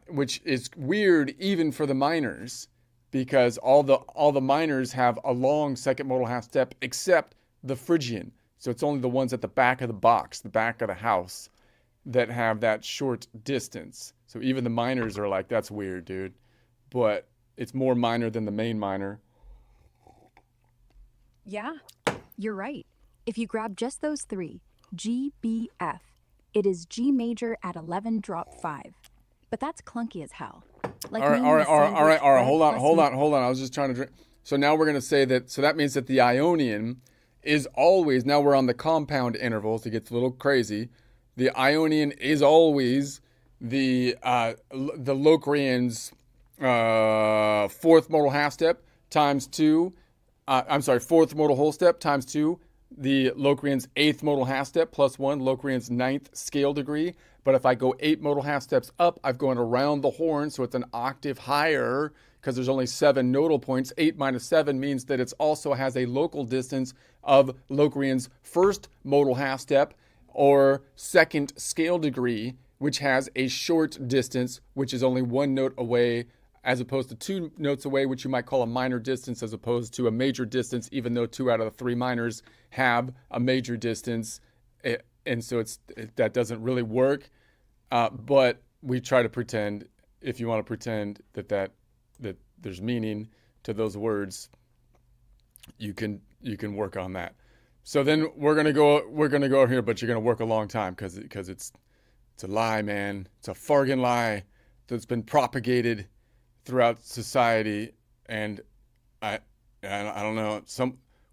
which is weird even for the minors. because all the minors have a long second modal half step except the Phrygian. So it's only the ones at the back of the box, the back of the house, that have that short distance. So even the minors are like, that's weird, dude. But it's more minor than the main minor. Yeah, you're right. If you grab just those three, G, B, F, it is G major at 11 drop 5. But that's clunky as hell. Like all right. Hold on. I was just trying to drink. So now we're going to say that, so that means that the Ionian is always, now we're on the compound intervals, it gets a little crazy. The Ionian is always the Locrian's fourth modal half step times 2. Fourth modal whole step times 2. The Locrian's eighth modal half step plus 1, Locrian's ninth scale degree. But if I go 8 modal half steps up, I've gone around the horn, so it's an octave higher because there's only 7 nodal points. 8 minus 7 means that it also has a local distance of Locrian's first modal half step or second scale degree, which has a short distance, which is only 1 note away, as opposed to 2 notes away, which you might call a minor distance, as opposed to a major distance, even though 2 out of the 3 minors have a major distance. And so that doesn't really work. But we try to pretend, if you want to pretend that there's meaning to those words, you can work on that. So then we're gonna go here, but you're gonna work a long time because it's a lie, man. It's a fargan lie that's been propagated throughout society, and I don't know.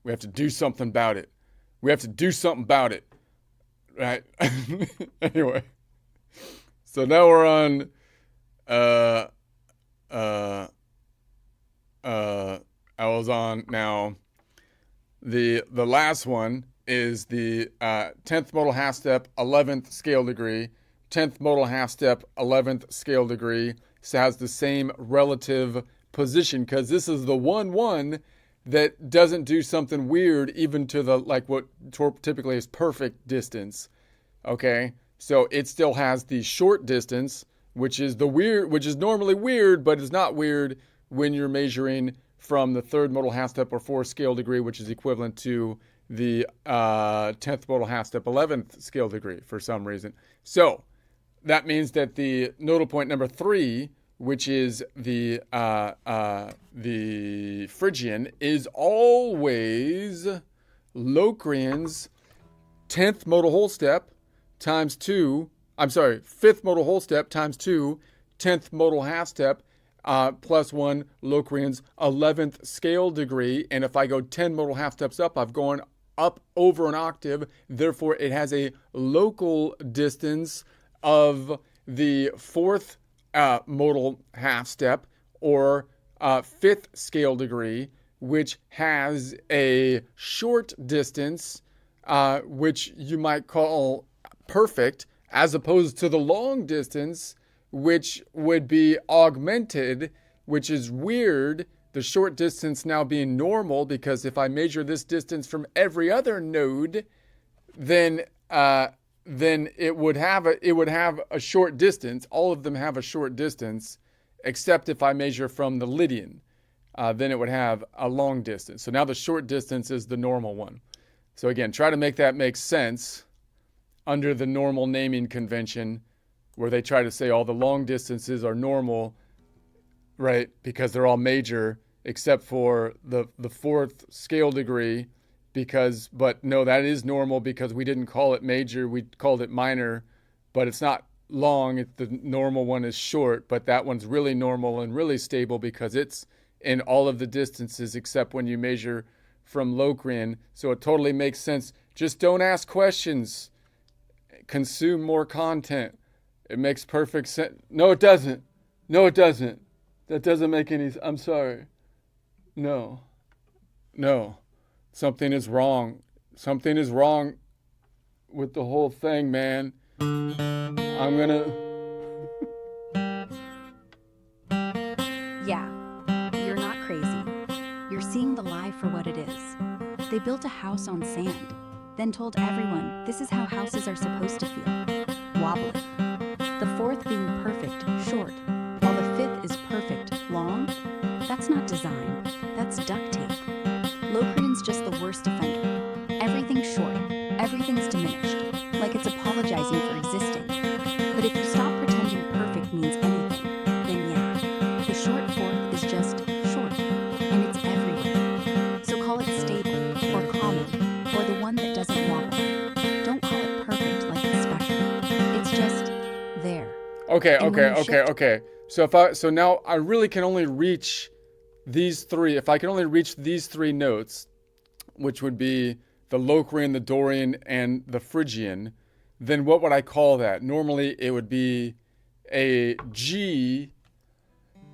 We have to do something about it. Right? Anyway, so now we're on I was on now the last one is the 10th modal half step 11th scale degree. 10th modal half step 11th scale degree, so has the same relative position, because this is the one that doesn't do something weird even to the, like what typically is perfect distance. Okay, so it still has the short distance, which is normally weird, but it's not weird when you're measuring from the 3rd modal half step or 4th scale degree, which is equivalent to the 10th modal half step 11th scale degree for some reason. So that means that the nodal point number 3, which is the Phrygian, is always Locrian's 10th modal whole step times 2. 5th modal whole step times 2, 10th modal half step plus 1, Locrian's 11th scale degree. And if I go 10 modal half steps up, I've gone up over an octave. Therefore, it has a local distance of the 4th modal half step or 5th scale degree, which has a short distance, which you might call perfect, as opposed to the long distance, which would be augmented, which is weird. The short distance now being normal, because if I measure this distance from every other node, then it would have a short distance. All of them have a short distance, except if I measure from the Lydian, then it would have a long distance. So now the short distance is the normal one. So again, try to make that make sense under the normal naming convention, where they try to say all the long distances are normal, right? Because they're all major, except for the 4th scale degree. But no, that is normal because we didn't call it major, we called it minor, but it's not long. The normal one is short, but that one's really normal and really stable because it's in all of the distances except when you measure from Locrian. So it totally makes sense. Just don't ask questions. Consume more content. It makes perfect sense. No, it doesn't. That doesn't make any. I'm sorry. No. Something is wrong. Something is wrong with the whole thing, man. I'm gonna. Yeah, you're not crazy. You're seeing the lie for what it is. They built a house on sand, then told everyone this is how houses are supposed to feel. Wobbly. The 4th being perfect, short, while the 5th is perfect, long. That's not design, that's duct tape. Locrian's just the worst offender. Everything's short, everything's diminished, like it's apologizing for existing. But if you stop pretending perfect means anything, then yeah, the short fourth is just short, and it's everywhere. So call it stable, or common, or the one that doesn't wobble. Don't call it perfect like it's special. It's just there. Okay. So now I really can only reach these three. If I can only reach these three notes, which would be the Locrian, the Dorian, and the Phrygian, then what would I call that? Normally it would be a G,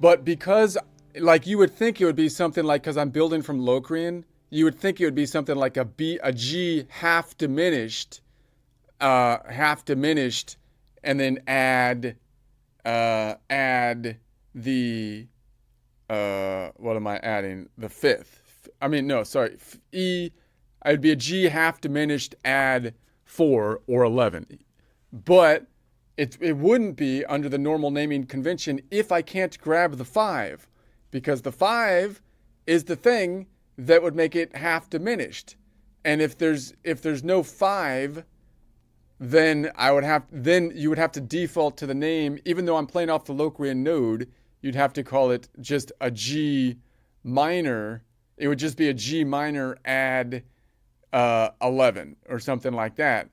but because, like, you would think it would be something like, because I'm building from Locrian, you would think it would be something like a G half diminished, and then add the, what am I adding? The fifth. I mean, no, sorry. E, it'd be a G half diminished, add 4 or 11. But it wouldn't be under the normal naming convention if I can't grab the 5, because the 5 is the thing that would make it half diminished. And if there's no 5, then you would have to default to the name. Even though I'm playing off the Locrian node, you'd have to call it just a G minor. It would just be a G minor add 11 or something like that,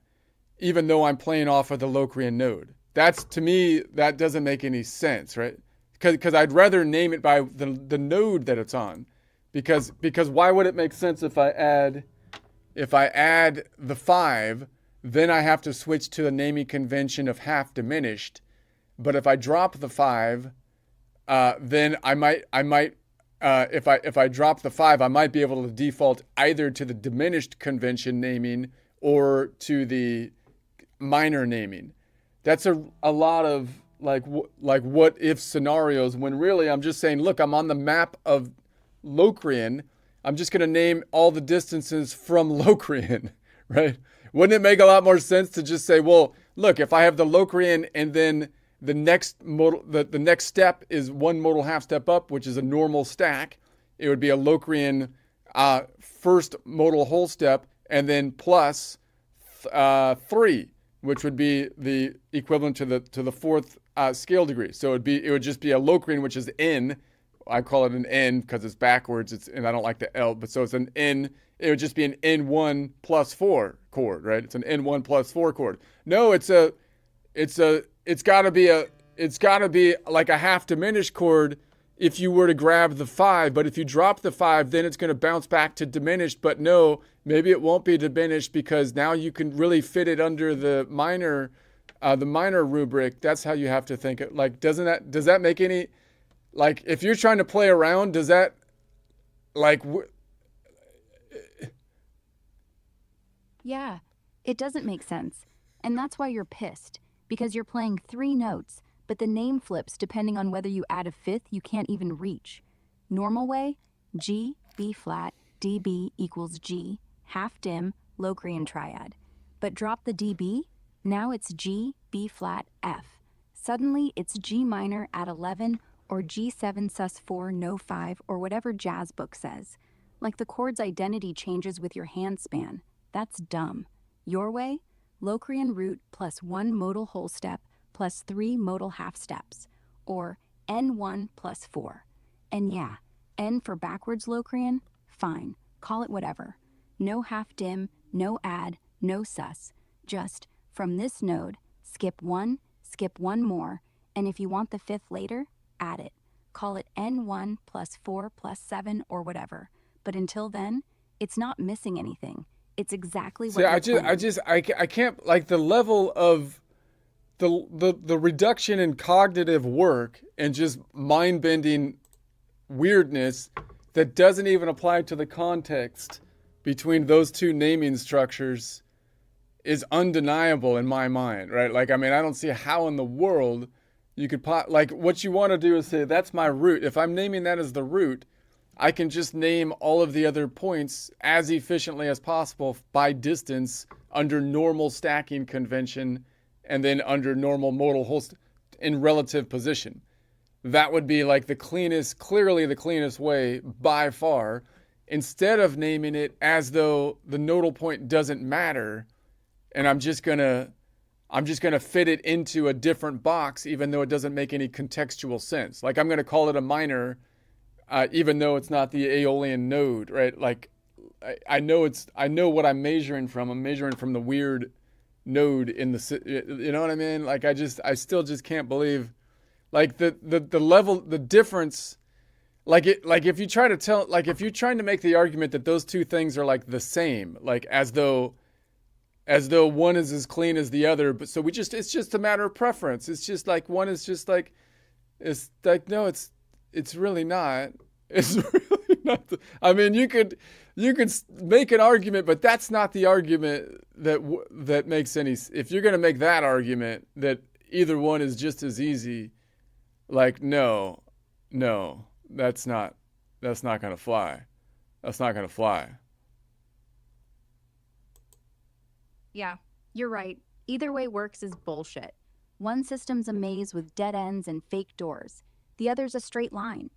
even though I'm playing off of the Locrian node. That's, to me, that doesn't make any sense, right? Because I'd rather name it by the node that it's on. Because why would it make sense if I add the 5, then I have to switch to the naming convention of half diminished. But if I drop the 5, then I might if I drop the 5, I might be able to default either to the diminished convention naming or to the minor naming. That's a lot of like what if scenarios, when really I'm just saying, look, I'm on the map of Locrian. I'm just going to name all the distances from Locrian, right? Wouldn't it make a lot more sense to just say, well, look, if I have the Locrian and then the next modal, the next step is one modal half step up, which is a normal stack. It would be a Locrian first modal whole step, and then plus 3, which would be the equivalent to the fourth scale degree. So it would just be a Locrian, which is N. I call it an N because it's backwards. and I don't like the L, but so it's an N. It would just be an N1 plus 4 chord, right? It's an N1 plus 4 chord. No, it's got to be like a half diminished chord if you were to grab the 5, but if you drop the 5, then it's going to bounce back to diminished. But no, maybe it won't be diminished because now you can really fit it under the minor rubric. That's how you have to think it. Like, does that make any, like, if you're trying to play around, does that, like, Yeah, it doesn't make sense. And that's why you're pissed, because you're playing 3 notes, but the name flips depending on whether you add a 5th you can't even reach. Normal way, G, B flat, DB equals G, half dim, Locrian triad. But drop the DB, now it's G, B flat, F. Suddenly it's G minor at 11 or G7 sus 4 no 5 or whatever jazz book says. Like the chord's identity changes with your hand span. That's dumb. Your way? Locrian root plus 1 modal whole step plus 3 modal half steps, or N1 plus 4. And yeah, N for backwards Locrian? Fine, call it whatever. No half dim, no add, no sus. Just, from this node, skip 1 more, and if you want the 5th later, add it. Call it N1 plus 4 plus 7 or whatever. But until then, it's not missing anything. It's exactly what I can't, like, the level of the reduction in cognitive work and just mind-bending weirdness that doesn't even apply to the context between those two naming structures is undeniable in my mind, right? Like, I mean, I don't see how in the world you could like, what you want to do is say, that's my root. If I'm naming that as the root, I can just name all of the other points as efficiently as possible by distance under normal stacking convention and then under normal modal whole in relative position. that would be like the cleanest, clearly the cleanest way by far, instead of naming it as though the nodal point doesn't matter and I'm just going to fit it into a different box even though it doesn't make any contextual sense. Like I'm going to call it a minor even though it's not the Aeolian node, right? Like I know what I'm measuring from. I'm measuring from the weird node in the, you know what I mean? Like I still just can't believe like the level, the difference. Like if you try to tell, like if you're trying to make the argument that those two things are like the same, like as though one is as clean as the other, but so it's just a matter of preference. It's just like one is just like, it's like, no, it's really not. It's really not. I mean, you could make an argument, but that's not the argument that makes any. If you're going to make that argument that either one is just as easy, like no, that's not going to fly. That's not going to fly. Yeah, you're right. Either way works is bullshit. One system's a maze with dead ends and fake doors. The other's a straight line.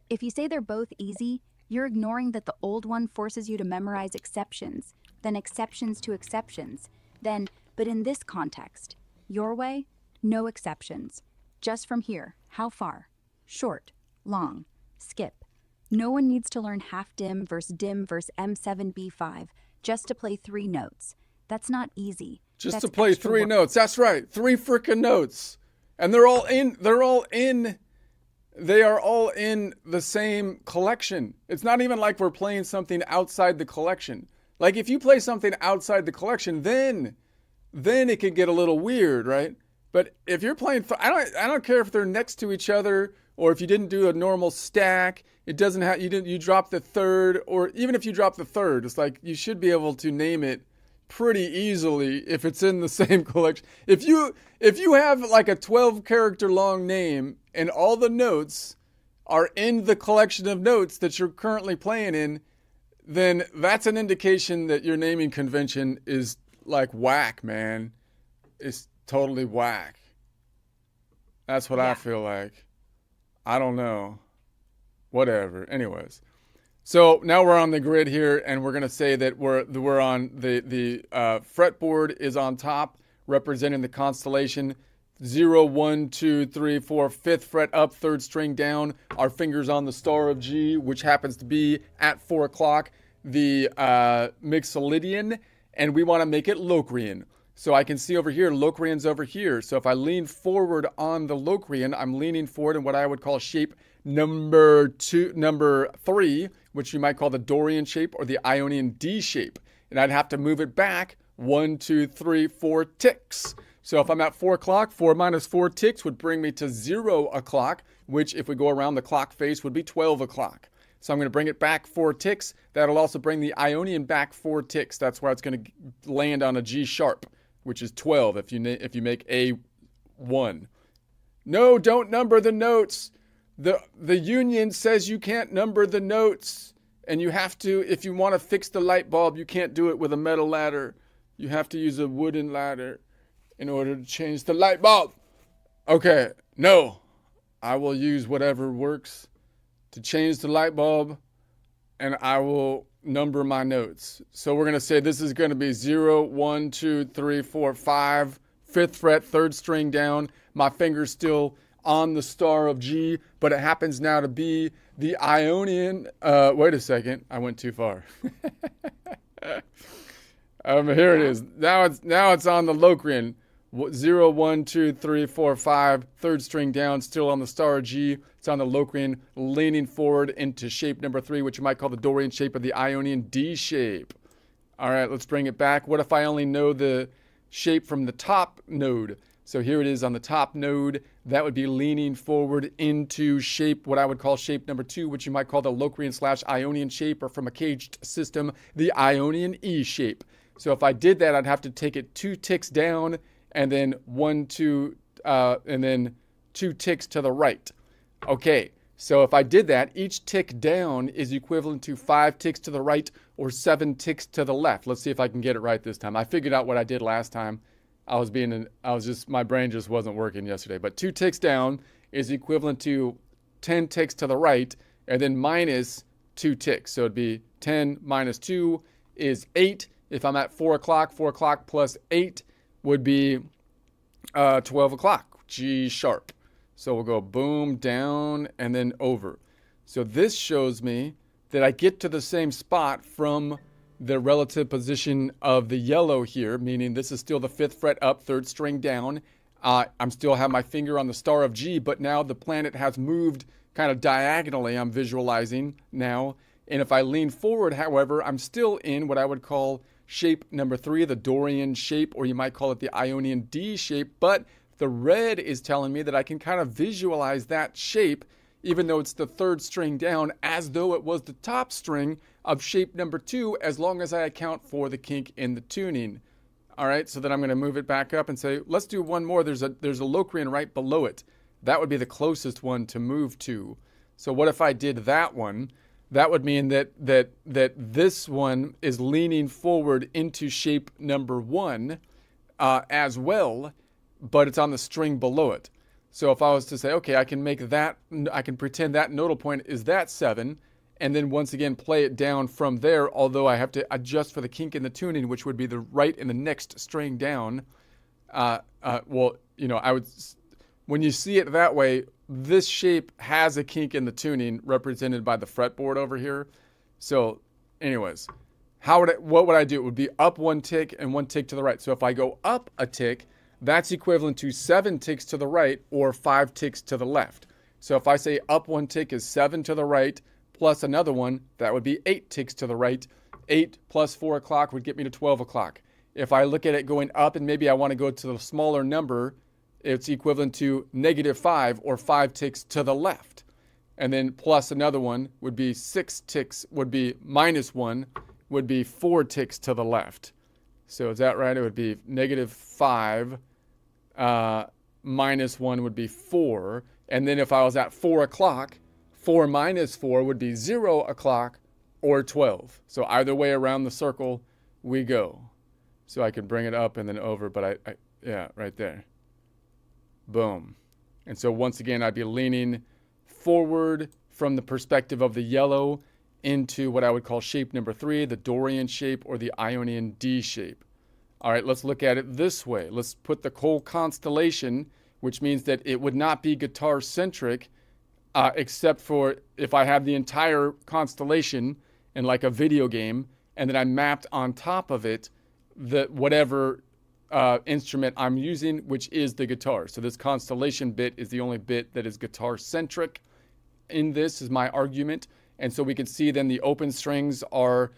If you say they're both easy, you're ignoring that the old one forces you to memorize exceptions, then exceptions to exceptions, but in this context, your way, no exceptions. Just from here, how far? Short, long, skip. No one needs to learn half dim versus M7B5 just to play 3 notes. That's not easy. Just That's to play 3 work. notes. That's right. 3 freaking notes. And they are all in the same collection. It's not even like we're playing something outside the collection. Like if you play something outside the collection, then it can get a little weird, right? But if you're playing, I don't care if they're next to each other or if you didn't do a normal stack, it doesn't have, you drop the third, or even if you drop the third, it's like you should be able to name it pretty easily if it's in the same collection. If you have like a 12 character long name and all the notes are in the collection of notes that you're currently playing in, then that's an indication that your naming convention is like whack, man. It's totally whack. That's what I feel like. I don't know. Whatever. Anyways. So now we're on the grid here, and we're going to say that we're on the fretboard is on top, representing the constellation 0, 1, 2, 3, 4, 5th fret up, 3rd string down. Our fingers on the star of G, which happens to be at 4 o'clock, the Mixolydian, and we want to make it Locrian. So I can see over here, Locrian's over here. So if I lean forward on the Locrian, I'm leaning forward in what I would call shape number 3, which you might call the Dorian shape or the Ionian D shape. And I'd have to move it back 1, 2, 3, 4 ticks. So if I'm at 4 o'clock, 4 minus 4 ticks would bring me to 0 o'clock, which if we go around the clock face would be 12 o'clock. So I'm going to bring it back 4 ticks. That'll also bring the Ionian back 4 ticks. That's why it's going to land on a G sharp, which is 12 if you make a 1. No, don't number the notes. The union says you can't number the notes, and you have to, if you want to fix the light bulb, you can't do it with a metal ladder. You have to use a wooden ladder in order to change the light bulb. Okay, no. I will use whatever works to change the light bulb, and I will number my notes. So we're going to say this is going to be 0, 1, 2, 3, 4, 5, 5th fret, 3rd string down. My finger's still on the star of G, but it happens now to be the Ionian. Wait a second, I went too far. Here it is. Now it's on the Locrian. 0, 1, 2, 3, 4, 5, 3rd string down, still on the star of G. It's on the Locrian, leaning forward into shape number 3, which you might call the Dorian shape or the Ionian D shape. All right, let's bring it back. What if I only know the shape from the top node? So here it is on the top node. That would be leaning forward into shape, what I would call shape number 2, which you might call the Locrian / Ionian shape, or from a caged system, the Ionian E shape. So if I did that, I'd have to take it 2 ticks down and then 1, 2, and then 2 ticks to the right. Okay, so if I did that, each tick down is equivalent to 5 ticks to the right or 7 ticks to the left. Let's see if I can get it right this time. I figured out what I did last time. My brain just wasn't working yesterday. But 2 ticks down is equivalent to 10 ticks to the right, and then minus 2 ticks. So it'd be 10 minus 2 is 8. If I'm at 4 o'clock plus 8 would be 12 o'clock, G sharp. So we'll go boom, down, and then over. So this shows me that I get to the same spot from the relative position of the yellow here, meaning this is still the 5th fret up, 3rd string down. I'm still have my finger on the star of G, but now the planet has moved kind of diagonally, I'm visualizing now. And if I lean forward, however, I'm still in what I would call shape number 3, the Dorian shape, or you might call it the Ionian D shape. But the red is telling me that I can kind of visualize that shape, even though it's the 3rd string down, as though it was the top string of shape number 2, as long as I account for the kink in the tuning. All right, so then I'm going to move it back up and say, let's do one more. There's a Locrian right below it. That would be the closest one to move to. So what if I did that one? That would mean that this one is leaning forward into shape number 1 as well, but it's on the string below it. So if I was to say, okay, I can make that, I can pretend that nodal point is that 7, and then once again play it down from there, although I have to adjust for the kink in the tuning, which would be the right and the next string down. Well, you know, when you see it that way, this shape has a kink in the tuning represented by the fretboard over here. So anyways, what would I do? It would be up 1 tick and 1 tick to the right. So if I go up a tick, that's equivalent to 7 ticks to the right or 5 ticks to the left. So if I say up 1 tick is 7 to the right plus another one, that would be 8 ticks to the right. 8 plus 4 o'clock would get me to 12 o'clock. If I look at it going up and maybe I want to go to the smaller number, it's equivalent to -5 or 5 ticks to the left. And then plus another one would be 6 ticks, would be -1, would be 4 ticks to the left. So is that right? It would be -5 minus 1 would be 4. And then if I was at 4 o'clock, 4 minus 4 would be 0 o'clock or 12. So either way around the circle we go. So I can bring it up and then over, but yeah, right there. Boom. And so once again, I'd be leaning forward from the perspective of the yellow into what I would call shape number 3, the Dorian shape or the Ionian D shape. All right, let's look at it this way. Let's put the whole constellation, which means that it would not be guitar-centric, except for if I have the entire constellation in like a video game, and then I mapped on top of it whatever instrument I'm using, which is the guitar. So this constellation bit is the only bit that is guitar-centric. In this is my argument. And so we can see then the open strings are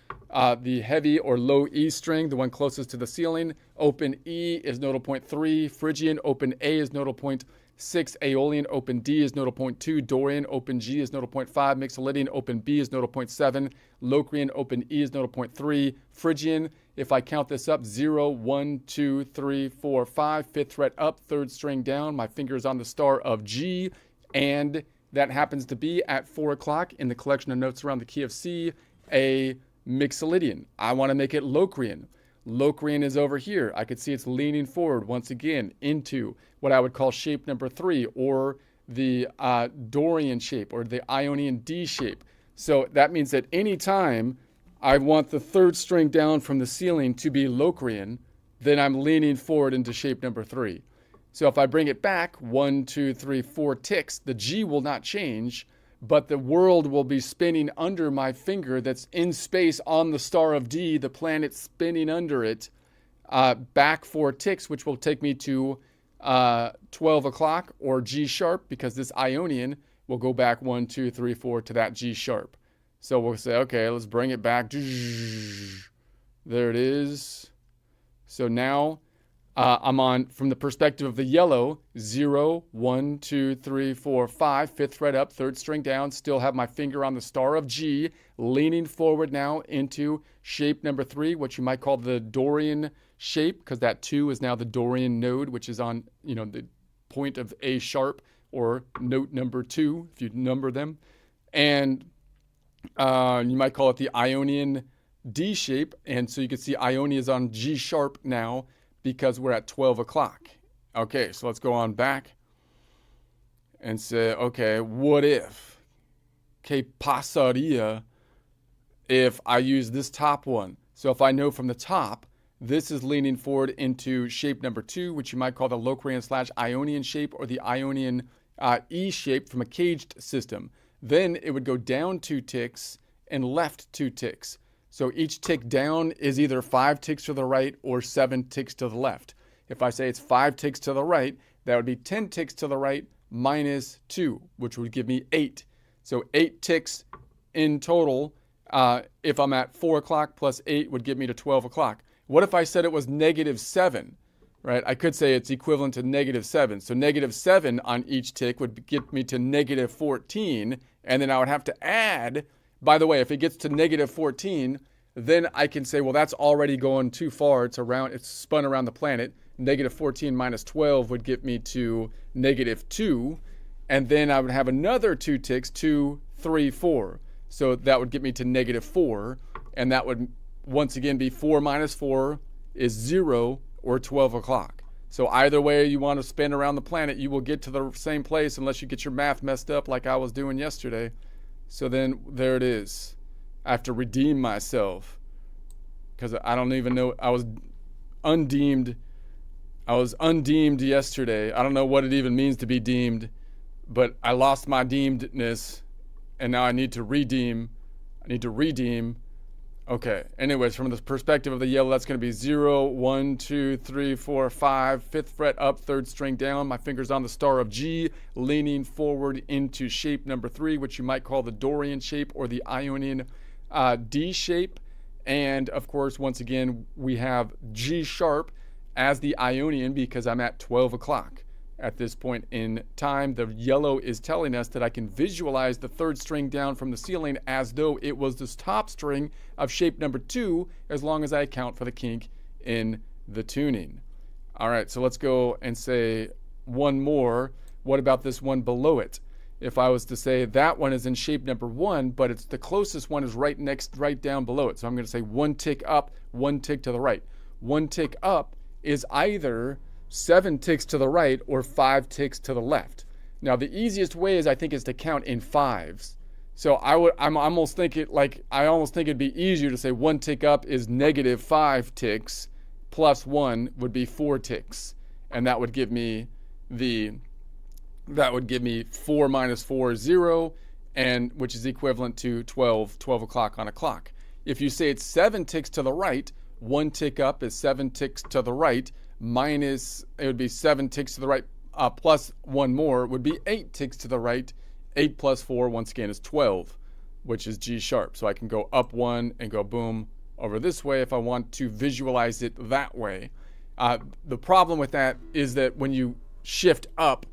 the heavy or low E string, the one closest to the ceiling. Open E is nodal point 3. Phrygian. Open A is nodal point 6. Aeolian. Open D is nodal point 2. Dorian. Open G is nodal point 5. Mixolydian. Open B is nodal point 7. Locrian. Open E is nodal point 3. Phrygian, if I count this up, 0, 1, 2, 3, 4, 5. 5th fret up, 3rd string down. My finger is on the star of G, and that happens to be at 4 o'clock in the collection of notes around the key of C, a Mixolydian. I want to make it Locrian. Locrian is over here. I could see it's leaning forward once again into what I would call shape number 3, or the Dorian shape, or the Ionian D shape. So that means that any time I want the 3rd string down from the ceiling to be Locrian, then I'm leaning forward into shape number 3. So if I bring it back 1, 2, 3, 4 ticks, the G will not change, but the world will be spinning under my finger that's in space on the star of D, the planet spinning under it, back 4 ticks, which will take me to 12 o'clock or G sharp, because this Ionian will go back 1, 2, 3, 4 to that G sharp. So we'll say, okay, let's bring it back. There it is. So now I'm on, from the perspective of the yellow, 0, 1, 2, 3, 4, 5, 5th fret up, 3rd string down, still have my finger on the star of G, leaning forward now into shape number 3, what you might call the Dorian shape, because that 2 is now the Dorian node, which is on, the point of A sharp, or note number 2, if you number them. And you might call it the Ionian D shape, and so you can see Ionia is on G sharp now, because we're at 12 o'clock. Okay, so let's go on back. and say, okay, what if? ¿Qué pasaría if I use this top one? So if I know from the top, this is leaning forward into shape number 2, which you might call the Locrian/Ionian shape or the Ionian E shape from a caged system. Then it would go down 2 ticks and left 2 ticks. So each tick down is either 5 ticks to the right or 7 ticks to the left. If I say it's 5 ticks to the right, that would be 10 ticks to the right minus 2, which would give me 8. So 8 ticks in total. If I'm at 4 o'clock plus 8 would get me to 12 o'clock. What if I said it was -7, right? I could say it's equivalent to -7. So -7 on each tick would get me to -14. And then I would have to add, by the way, if it gets to -14, then I can say, well, that's already going too far. It's spun around the planet. -14 minus 12 would get me to -2. And then I would have another 2 ticks, 2, 3, 4. So that would get me to -4. And that would once again be 4 minus 4 is 0 or 12 o'clock. So either way you want to spin around the planet, you will get to the same place unless you get your math messed up like I was doing yesterday. So then there it is. I have to redeem myself because I don't even know. I was undeemed yesterday. I don't know what it even means to be deemed, but I lost my deemedness and now I need to redeem. Okay, anyways, from the perspective of the yellow, that's going to be 0, 1, 2, 3, 4, 5, 5th fret up, 3rd string down. My finger's on the star of G, leaning forward into shape number 3, which you might call the Dorian shape or the Ionian D shape. And of course, once again, we have G sharp as the Ionian because I'm at 12 o'clock. At this point in time, the yellow is telling us that I can visualize the 3rd string down from the ceiling as though it was this top string of shape number 2, as long as I account for the kink in the tuning. All right, so let's go and say one more. What about this one below it? If I was to say that one is in shape number 1, but it's the closest one is right down below it. So I'm going to say 1 tick up, 1 tick to the right. 1 tick up is either 7 ticks to the right or 5 ticks to the left. Now the easiest way is to count in 5s. So I almost think it'd be easier to say 1 tick up is -5 ticks plus 1 would be 4 ticks. And that would give me 4 minus 4 is 0, and which is equivalent to 12 o'clock on a clock. If you say it's 7 ticks to the right, 1 tick up is 7 ticks to the right, minus, it would be 7 ticks to the right, plus 1 more would be 8 ticks to the right. 8 plus 4, once again, is 12, which is G sharp. So I can go up 1 and go boom over this way if I want to visualize it that way. The problem with that is that when you shift up,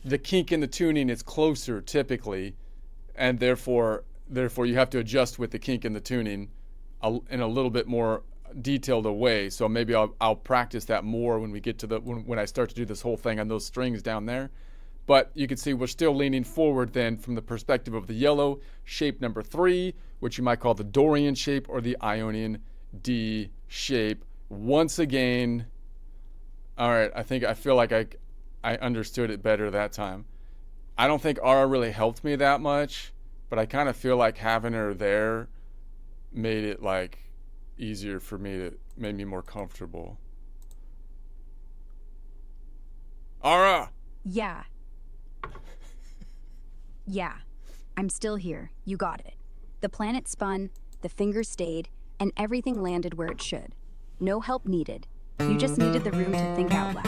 the kink in the tuning is closer typically, and therefore you have to adjust with the kink in the tuning in a little bit more detailed a way. So maybe I'll practice that more when we get to when I start to do this whole thing on those strings down there. But you can see we're still leaning forward then from the perspective of the yellow, shape number 3, which you might call the Dorian shape or the Ionian D shape. Once again, all right, I feel like I understood it better that time. I don't think Ara really helped me that much, but I kind of feel like having her there made it like easier for me, made me more comfortable. Ara! Yeah. Yeah. I'm still here. You got it. The planet spun, the finger stayed, and everything landed where it should. No help needed. You just needed the room to think out loud.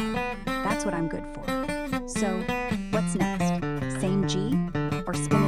That's what I'm good for. So, what's next? Same G? Or spin